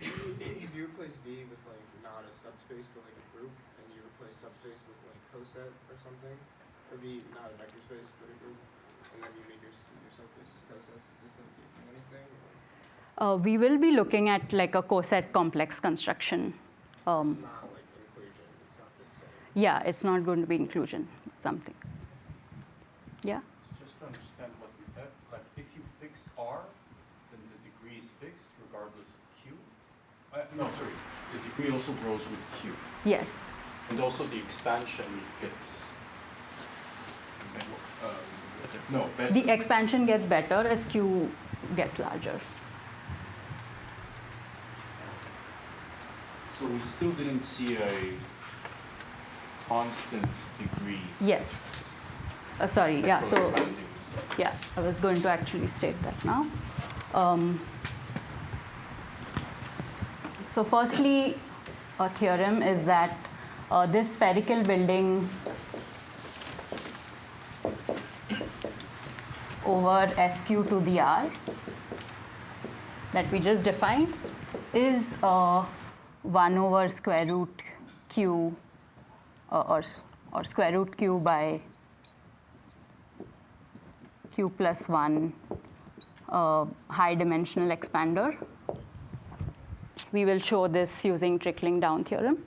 If you replace V with like not a subspace but like a group, and you replace subspace with like coset or something, or V not a vector space but a group, and then you make your subspaces cosets, is this like doing anything? Or? We will be looking at like a coset complex construction. It's not like inclusion, it's not the same. Yeah, it's not going to be inclusion, it's something. Yeah? Just to understand what you have, like if you fix R, then the degree is fixed regardless of Q. No, sorry, the degree also grows with Q. Yes. And also the expansion gets, better. The expansion gets better as Q gets larger. So we still didn't see a constant degree. Yes. Sorry, yeah, so, Expanding itself. yeah, I was going to actually state that now. So firstly, a theorem is that this spherical building over FQ to the R that we just defined is 1 over square root Q or square root Q by Q plus 1 high dimensional expander. We will show this using trickling down theorem.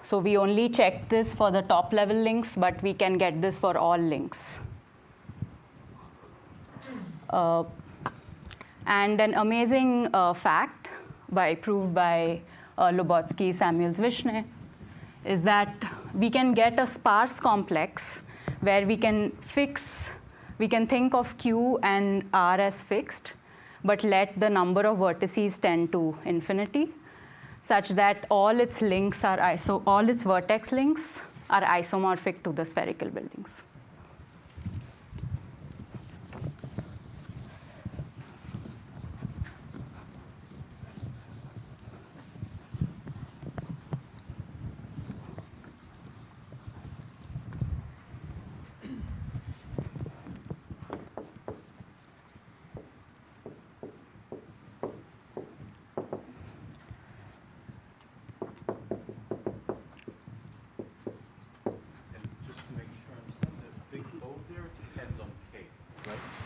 So we only checked this for the top level links, but we can get this for all links. And an amazing fact proved by Lobotsky, Samuels, Vishne, is that we can get a sparse complex where we can think of Q and R as fixed, but let the number of vertices tend to infinity, such that all its links are all its vertex links are isomorphic to the spherical buildings.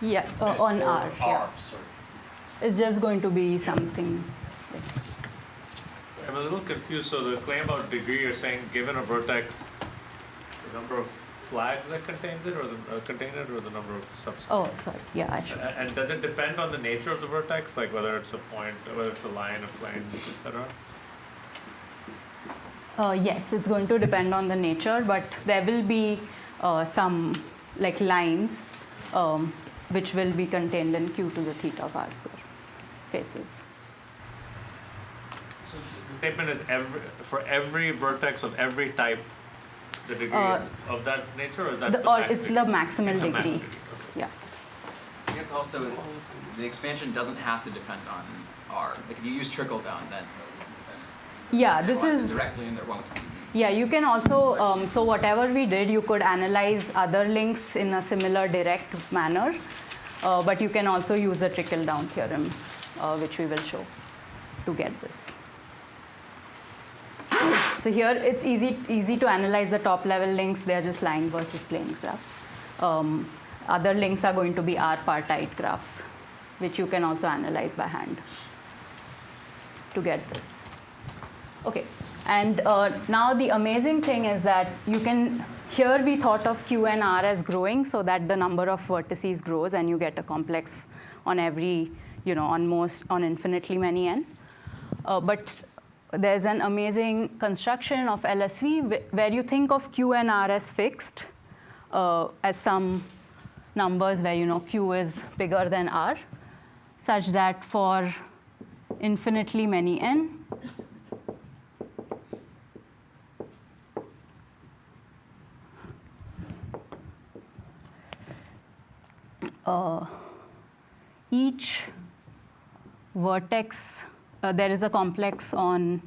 Yeah, on R. Yeah. Sorry. It's just going to be something. I'm a little confused. So the claim about degree, you're saying given a vertex, the number of flags that contains it, or the number of subspaces? Oh, sorry. Yeah, I should. And does it depend on the nature of the vertex, like whether it's a point, whether it's a line, a plane, etc.? Yes, it's going to depend on the nature, but there will be some like lines which will be contained in Q to the theta of R square faces. So the statement is for every vertex of every type, the degree is of that nature, or that's it's the maximal it's degree. Okay. Yeah. I guess also the expansion doesn't have to depend on R. Like if you use trickle down, then there is independence. Yeah, this is directly and there won't be. Yeah, you can also, so whatever we did, you could analyze other links in a similar direct manner, but you can also use a trickle down theorem which we will show to get this. So here it's easy to analyze the top level links. They are just line versus planes graph. Other links are going to be R-partite graphs, which you can also analyze by hand to get this. Okay, and now the amazing thing is that you can, here we thought of Q and R as growing so that the number of vertices grows and you get a complex on every, on infinitely many n. But there's an amazing construction of LSV where you think of Q and R as fixed, as some numbers where Q is bigger than R, such that for infinitely many n, each vertex, there is a complex on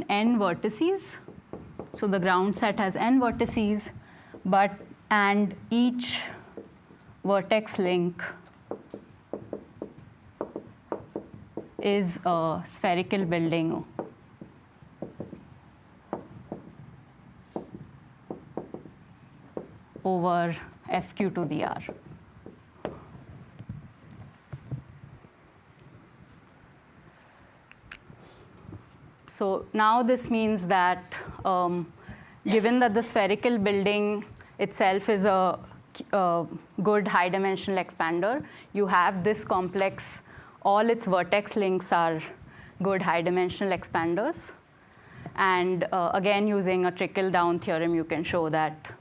n vertices. So the ground set has n vertices, and each vertex link is a spherical building over FQ to the R. So now this means that given that the spherical building itself is a good high dimensional expander, you have this complex, all its vertex links are good high dimensional expanders. And again, using a trickle down theorem, you can show that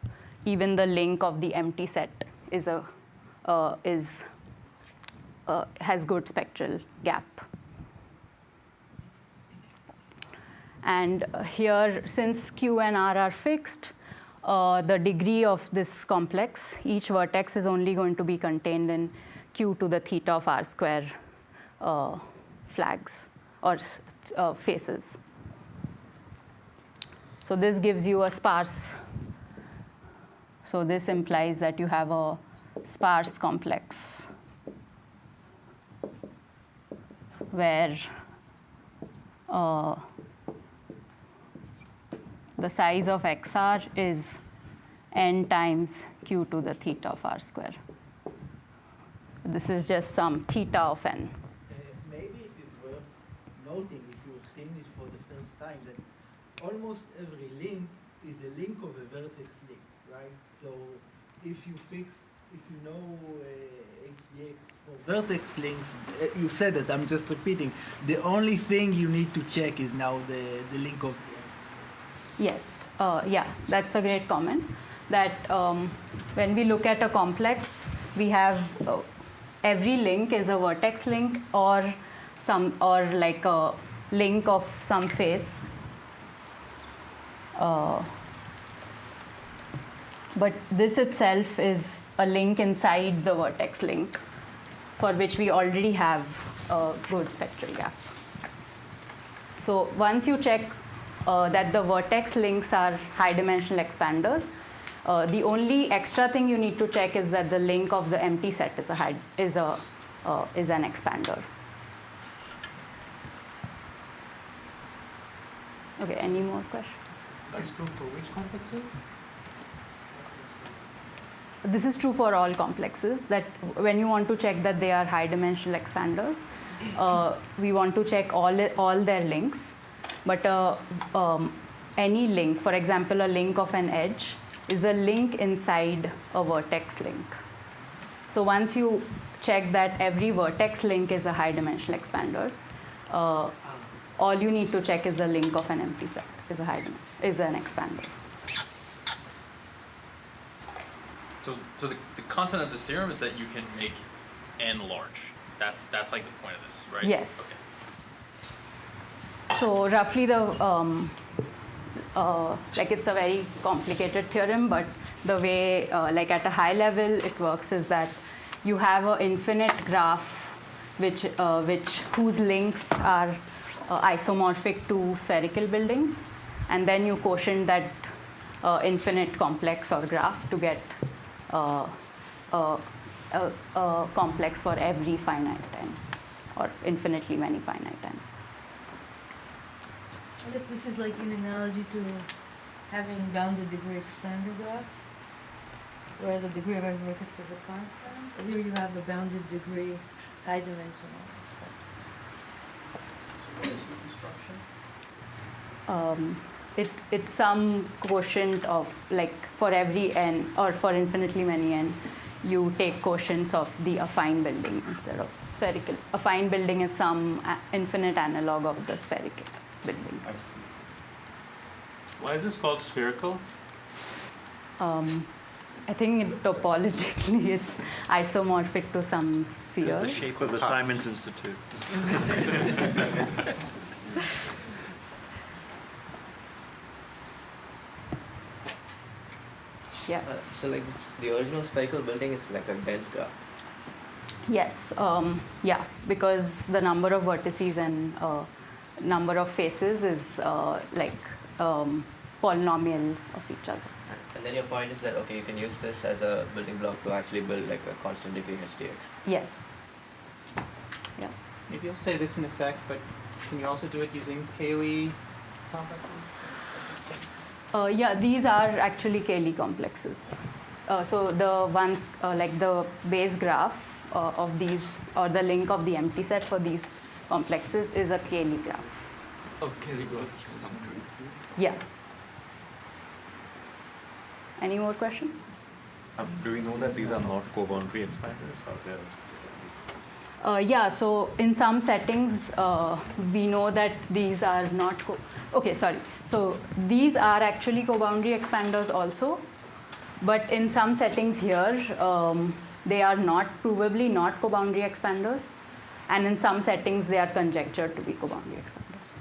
even the link of the empty set has good spectral gap. And here, since Q and R are fixed, the degree of this complex, each vertex is only going to be contained in Q to the theta of R square flags or faces. So this gives you a sparse. So this implies that you have a sparse complex where the size of XR is n times Q to the theta of R square. This is just some theta of n. Maybe it is worth noting, if you've seen it for the first time, that almost every link is a link of a vertex link, right? So if you know HDX for vertex links, you said it, I'm just repeating, the only thing you need to check is now the link of the end. Yes, yeah, that's a great comment. That when we look at a complex, we have every link is a vertex link or like a link of some face. But this itself is a link inside the vertex link, for which we already have a good spectral gap. So once you check that the vertex links are high dimensional expanders, the only extra thing you need to check is that the link of the empty set is an expander. Okay, any more questions? This is true for which complexes? This is true for all complexes, that when you want to check that they are high dimensional expanders, we want to check all their links. But any link, for example, a link of an edge, is a link inside a vertex link. So once you check that every vertex link is a high dimensional expander, all you need to check is the link of an empty set is an expander. So the content of this theorem is that you can make n large. That's like the point of this, right? Yes. Okay. So roughly like it's a very complicated theorem, but the way like at a high level it works is that you have an infinite graph whose links are isomorphic to spherical buildings, and then you quotient that infinite complex or graph to get a complex for every finite n, or infinitely many finite n. I guess this is like an analogy to having bounded degree expander graphs, where the degree of every vertex is a constant. So here you have a bounded degree, high dimensional. So what is the construction? It's some quotient of, like, for every n, or for infinitely many n, you take quotients of the affine building instead of spherical. Affine building is some infinite analog of the spherical building. I see. Why is this called spherical? I think topologically it's isomorphic to some sphere. The shape of the Simons Institute. Yeah. So like the original spherical building is like a dense graph. Yes, yeah, because the number of vertices and number of faces is polynomials of each other. And then your point is that, okay, you can use this as a building block to actually build like a constant degree HDX. Yes. Yeah. Maybe I'll say this in a sec, but can you also do it using Cayley complexes? Yeah, these are actually Cayley complexes. So the ones like the base graph of these, or the link of the empty set for these complexes is a Cayley graph. Oh, Cayley graph. Yeah. Any more questions? Do we know that these are not co-boundary expanders, or they're? Yeah, so in some settings, we know that these are not okay, sorry. So these are actually co-boundary expanders also, but in some settings here, they are provably not co-boundary expanders, and in some settings, they are conjectured to be co-boundary expanders.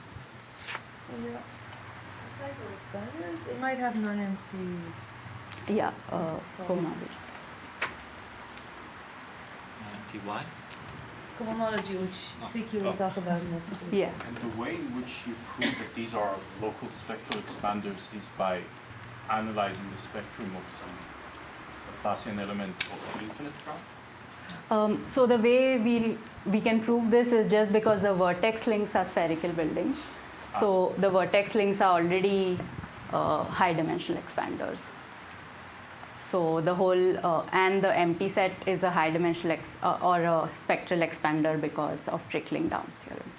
Yeah. Cycle expanders, they might have non-empty. Yeah, cohomology. Why? Cohomology, which CQ will talk about next week. Yeah. And the way in which you prove that these are local spectral expanders is by analyzing the spectrum of some Laplacian element of an infinite graph? So the way we can prove this is just because the vertex links are spherical buildings. So the vertex links are already high dimensional expanders. So the whole, and the empty set is a high dimensional or a spectral expander because of trickling down theorem.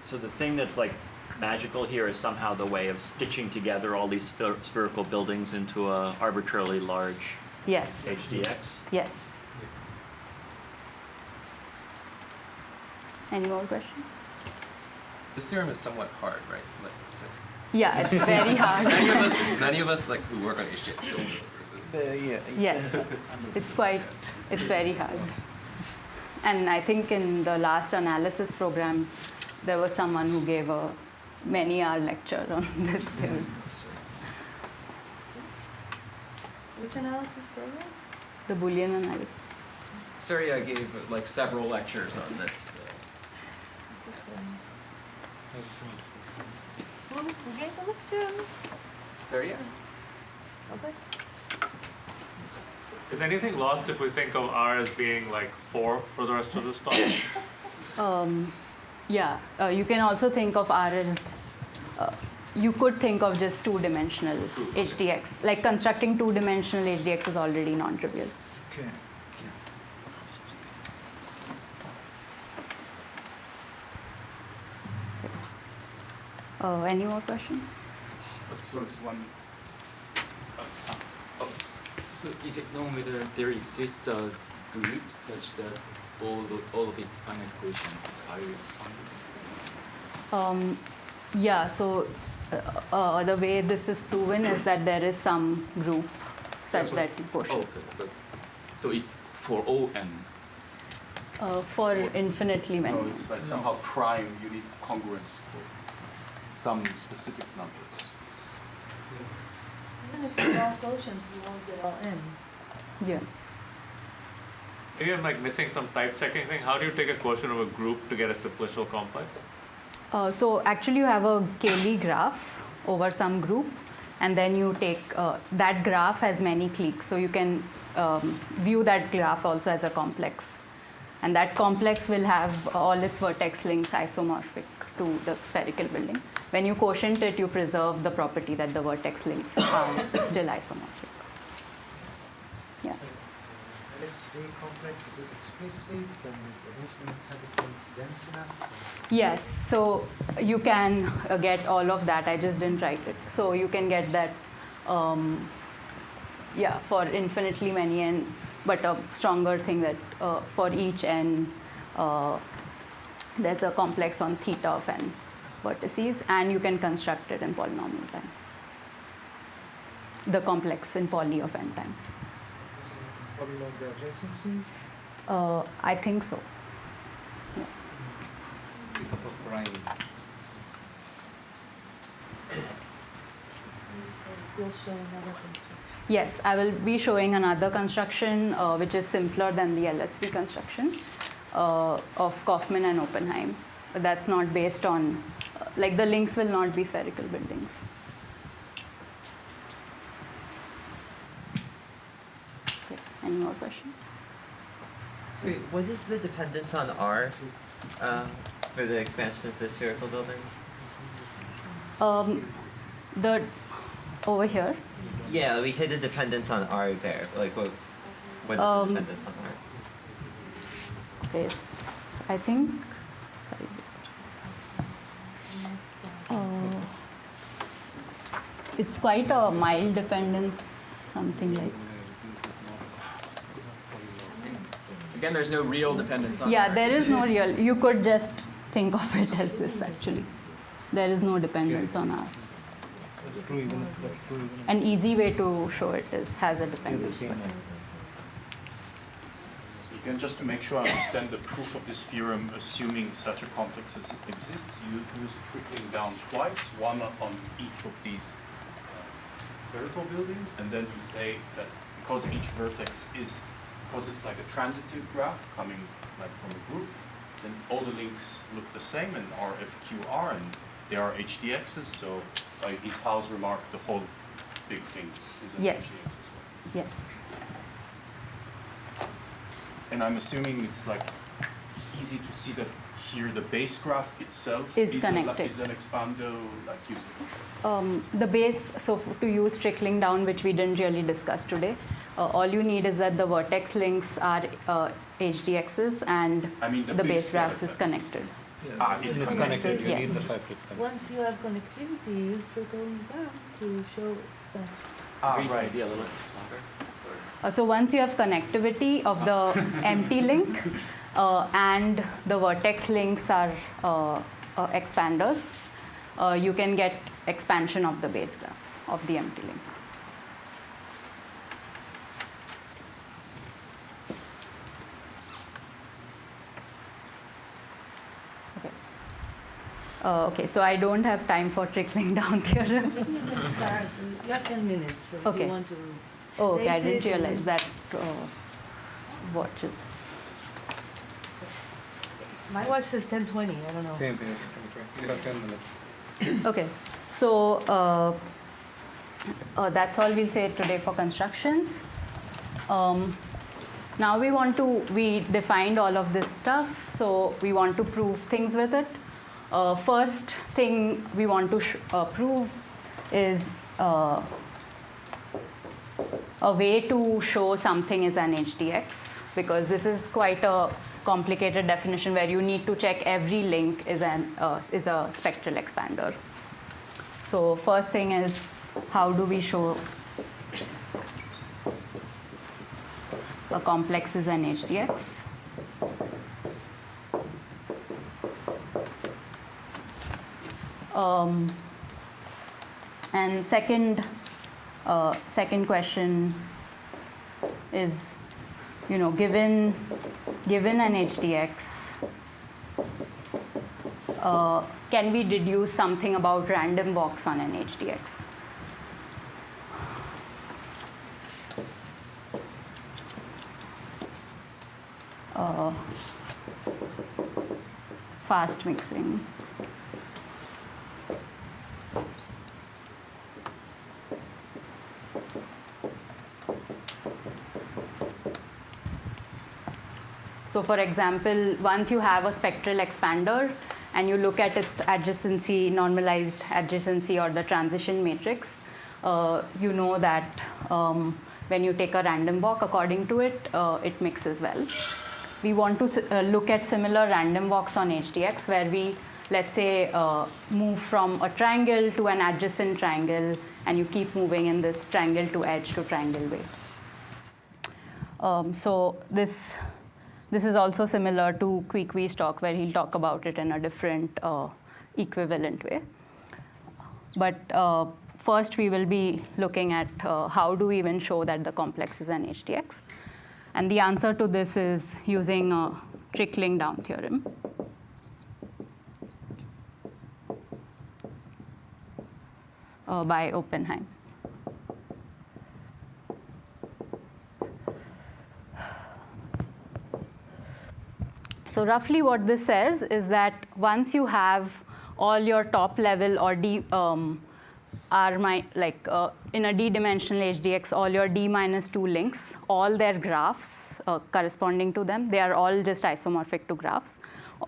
So the thing that's like magical here is somehow the way of stitching together all these spherical buildings into a arbitrarily large Yes. HDX. Yes. Any more questions? This theorem is somewhat hard, right? Like, it's Yeah, it's very hard. many of us like who work on HDX. Yes, it's very hard. And I think in the last analysis program, there was someone who gave a many-hour lecture on this theorem. Which analysis program? The Boolean analysis. Surya gave like several lectures on this. Who gave the lectures? Surya? Okay. Is anything lost if we think of R as being like 4 for the rest of the talk? Yeah, you can also think of R as, you could think of just two-dimensional HDX. Like constructing two-dimensional HDX is already non-trivial. Okay. Any more questions? So one. So is it known whether there exists a group such that all of its finite quotient is higher expanders? Yeah, so the way this is proven is that there is some group such that you quotient. Okay, but so it's for O n. For infinitely many. No, it's like somehow prime unique congruence for some specific numbers. Even if it's all quotients, you won't get all n. Yeah. Maybe I'm like missing some type checking thing. How do you take a quotient of a group to get a simplicial complex? So actually you have a Cayley graph over some group, and then you take that graph has many cliques, so you can view that graph also as a complex, and that complex will have all its vertex links isomorphic to the spherical building. When you quotient it, you preserve the property that the vertex links are still isomorphic. Yeah. LSV complex, is it explicit, and is the difference dense enough? Yes, so you can get all of that. I just didn't write it. So you can get that, yeah, for infinitely many n, but a stronger thing that for each n, there's a complex on theta of n vertices, and you can construct it in polynomial time. The complex in poly of n time. Polylog the adjacencies? I think so. Yeah. Pick up of prime. You'll show another construction. Yes, I will be showing another construction which is simpler than the LSV construction of Kaufman and Oppenheim. But that's not based on, like the links will not be spherical buildings. Okay, any more questions? Wait, what is the dependence on R for the expansion of the spherical buildings? The over here. Yeah, we hit a dependence on R there. Like, what is the dependence on R? Okay, it's, I think, sorry, just, it's quite a mild dependence, something like. Again, there's no real dependence on Yeah, R. there This is no real, you could just think of it as this actually. There is no dependence on R. An easy way to show it is has a dependence. Again, just to make sure I understand the proof of this theorem, assuming such a complex as it exists, you use trickling down twice, one on each of these spherical buildings, and then you say that because each vertex is, because it's like a transitive graph coming like from a group, then all the links look the same and are FQR, and they are HDXs, so like Ital's remark, the whole big thing is an Yes. HDX as well. Yes. And I'm assuming it's like easy to see that here the base graph itself Is is connected. is an expando, like gives The base, so to use trickling down, which we didn't really discuss today, all you need is that the vertex links are HDXs and I mean the big base graph skeleton. is connected. It's It's connected. connected, you need Yes. the fabrics. Once you have connectivity, you use trickling down to show expansion. Right. Be a little longer. Sorry. So once you have connectivity of the empty link and the vertex links are expanders, you can get expansion of the base graph of the empty link. Okay, so I don't have time for trickling down theorem. Start. You have 10 minutes, so if Okay. you want to Oh, okay, I state didn't it and realize that watch is. My watch says 10:20, I don't know. Same here, you have 10 minutes. Okay, so that's all we'll say today for constructions. Now we defined all of this stuff, so we want to prove things with it. First thing we want to prove is a way to show something is an HDX, because this is quite a complicated definition where you need to check every link is a spectral expander. So first thing is, how do we show a complex is an HDX? And second question is, given an HDX, can we deduce something about random walks on an HDX? Fast mixing. So for example, once you have a spectral expander and you look at its adjacency, normalized adjacency, or the transition matrix, you know that when you take a random walk according to it, it mixes well. We want to look at similar random walks on HDX where we, let's say, move from a triangle to an adjacent triangle, and you keep moving in this triangle to edge to triangle way. So this is also similar to Kwee-Kwee's talk, where he'll talk about it in a different equivalent way. But first we will be looking at how do we even show that the complex is an HDX. And the answer to this is using a trickling down theorem. By Oppenheim. So roughly what this says is that once you have all your top level or in a d-dimensional HDX, all your d-2 links, all their graphs corresponding to them, they are all just isomorphic to graphs.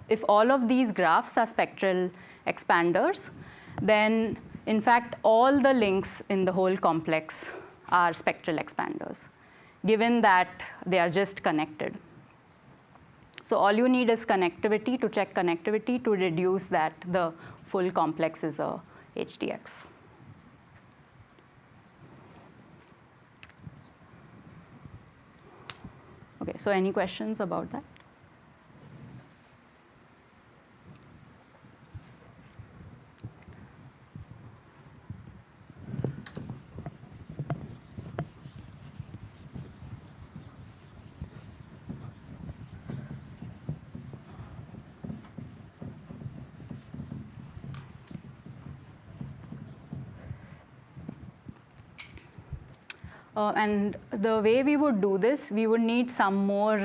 If all of these graphs are spectral expanders, then in fact all the links in the whole complex are spectral expanders, given that they are just connected. So all you need is connectivity to check connectivity to deduce that the full complex is a HDX. Okay, so any questions about that? And the way we would do this, we would need some more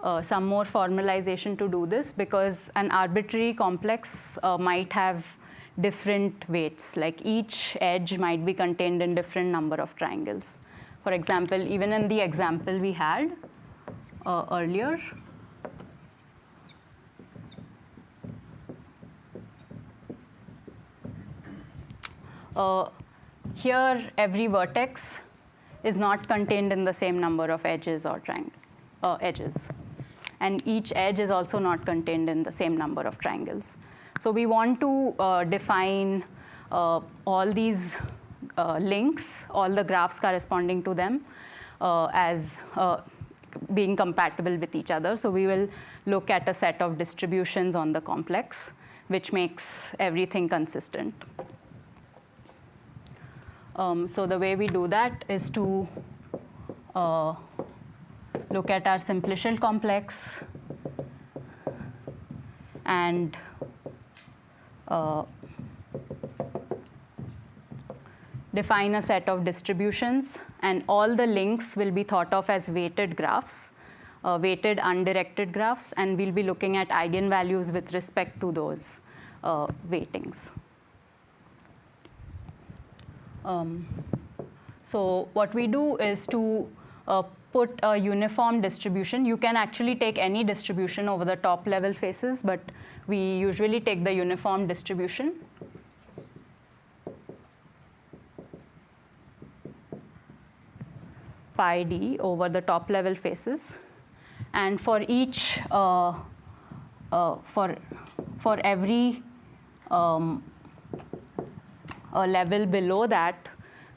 formalization to do this, because an arbitrary complex might have different weights. Like each edge might be contained in different number of triangles. For example, even in the example we had earlier, here every vertex is not contained in the same number of edges or edges. And each edge is also not contained in the same number of triangles. So we want to define all these links, all the graphs corresponding to them, as being compatible with each other. So we will look at a set of distributions on the complex, which makes everything consistent. So the way we do that is to look at our simplicial complex and define a set of distributions, and all the links will be thought of as weighted graphs, weighted undirected graphs, and we'll be looking at eigenvalues with respect to those weightings. So what we do is to put a uniform distribution. You can actually take any distribution over the top level faces, but we usually take the uniform distribution. Pi d over the top level faces, and for each for every a level below that,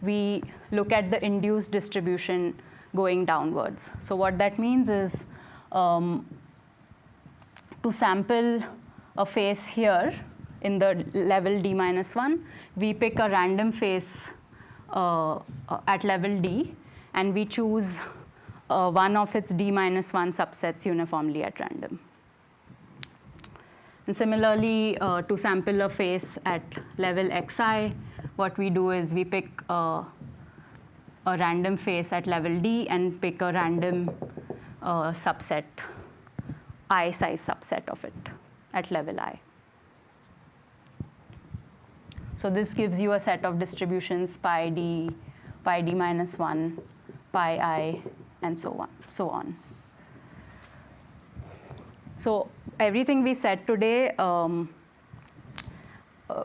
we look at the induced distribution going downwards. So what that means is to sample a face here in the level d-1, we pick a random face at level d, and we choose one of its d-1 subsets uniformly at random. And similarly, to sample a face at level xi, what we do is we pick a random face at level d and pick a random subset, I size subset of it at level I. So this gives you a set of distributions pi d -1, pi I, and so on. So everything we said today,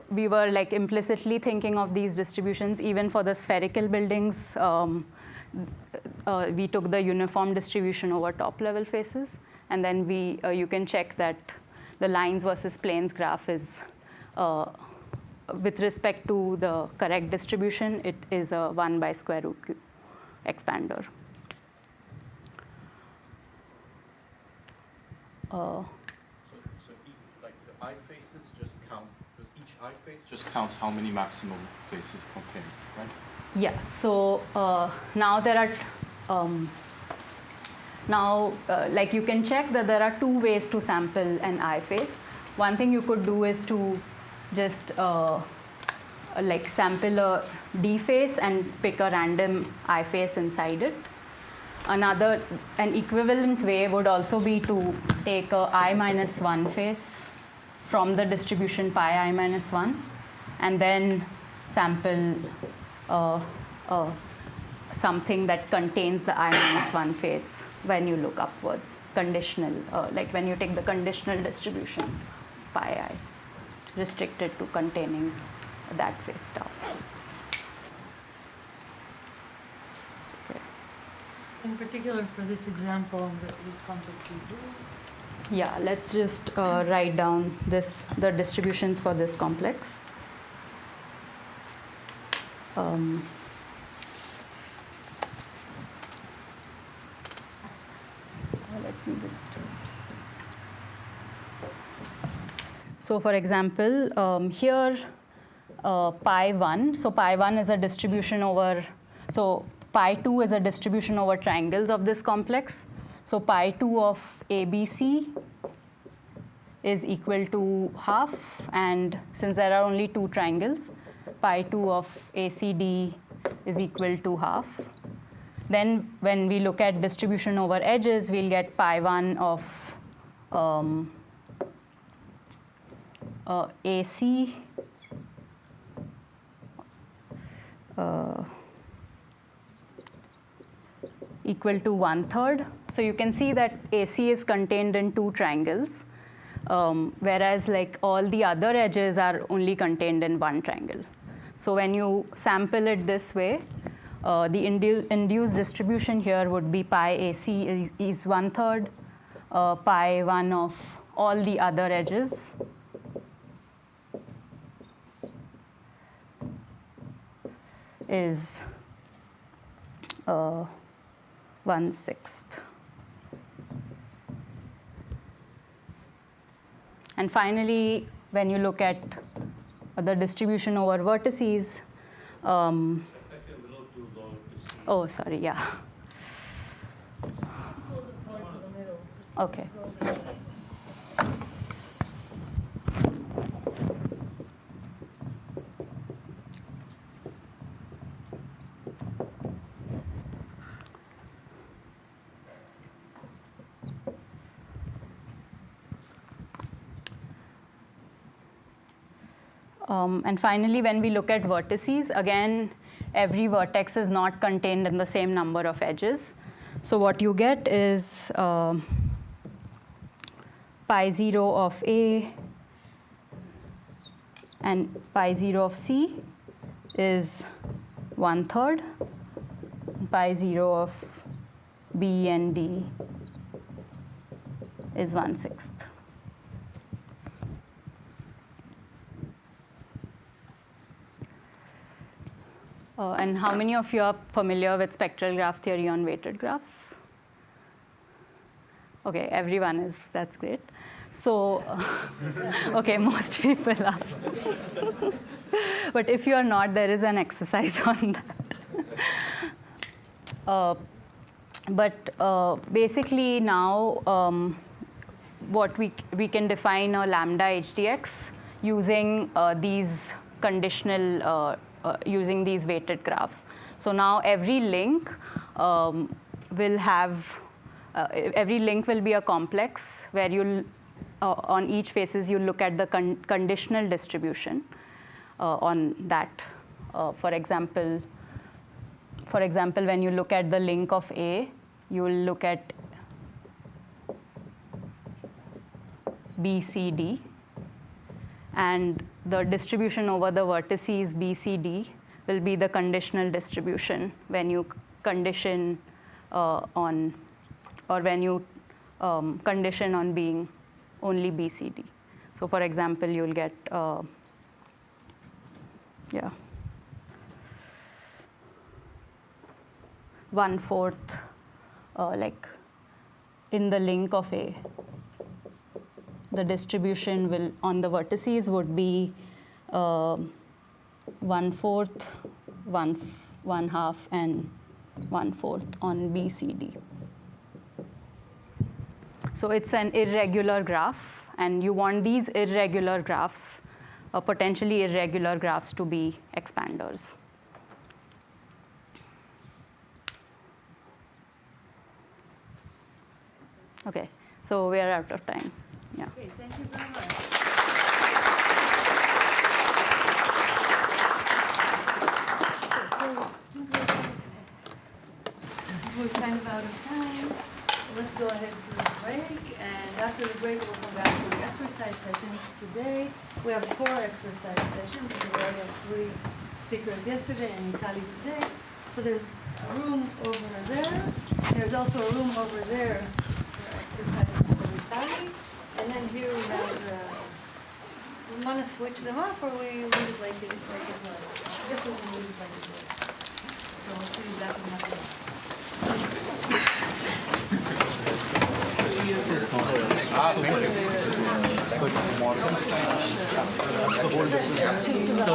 we were like implicitly thinking of these distributions. Even for the spherical buildings, we took the uniform distribution over top level faces. And then you can check that the lines versus planes graph is, with respect to the correct distribution, it is a 1 by square root q expander. So like the eye faces just count, each eye face just counts how many maximum faces contain, right? Yeah, so now there are, like you can check that there are 2 ways to sample an eye face. One thing you could do is to just like sample a D face and pick a random eye face inside it. An equivalent way would also be to take a I-1 face from the distribution pi I-1 and then sample something that contains the I-1 face when you look upwards, conditional, like when you take the conditional distribution pi I, restricted to containing that face tau. Okay. In particular, for this example, this complex we do. Yeah, let's just write down the distributions for this complex. Let me just. So, for example, here pi 1. So pi 1 is a distribution over. So pi 2 is a distribution over triangles of this complex. So pi 2 of ABC is equal to half, and since there are only 2 triangles, pi 2 of ACD is equal to half. Then when we look at distribution over edges, we'll get pi 1 of AC equal to 1/3. So you can see that AC is contained in 2 triangles, whereas like all the other edges are only contained in 1 triangle. So when you sample it this way, the induced distribution here would be pi AC is 1/3, pi 1 of all the other edges is 1/6. And finally, when you look at the distribution over vertices, oh, sorry, yeah. Okay. And finally, when we look at vertices, again, every vertex is not contained in the same number of edges. So what you get is pi 0 of A and pi 0 of C is 1/3. Pi 0 of B and D is 1/6. And how many of you are familiar with spectral graph theory on weighted graphs? Okay, everyone is. That's great. So, okay, most people are. But if you are not, there is an exercise on that. Basically now, what we can define a lambda HDX using these conditional, using these weighted graphs. So now every link will have, every link will be a complex where you'll, on each faces you'll look at the conditional distribution on that. For example, when you look at the link of A, you will look at B, C, D. And the distribution over the vertices B, C, D will be the conditional distribution when you condition on, or when you condition on being only B, C, D. So for example, you'll get, yeah, 1/4, like in the link of A. The distribution will on the vertices would be 1/4, 1/2, and 1/4 on B, C, D. So it's an irregular graph, and you want these irregular graphs, potentially irregular graphs, to be expanders. Okay, so we are out of time. Yeah. Okay, thank you very much. We're kind of out of time. Let's go ahead to the break, and after the break, we'll come back to the exercise sessions. Today, we have 4 exercise sessions. We already had 3 speakers yesterday and Mitali today. So there's a room over there. There's also a room over there for exercises for Mitali. And then here we have we want to switch them up, or we leave it like it was? I guess we can leave it like it was. So we'll see exactly what happens. So,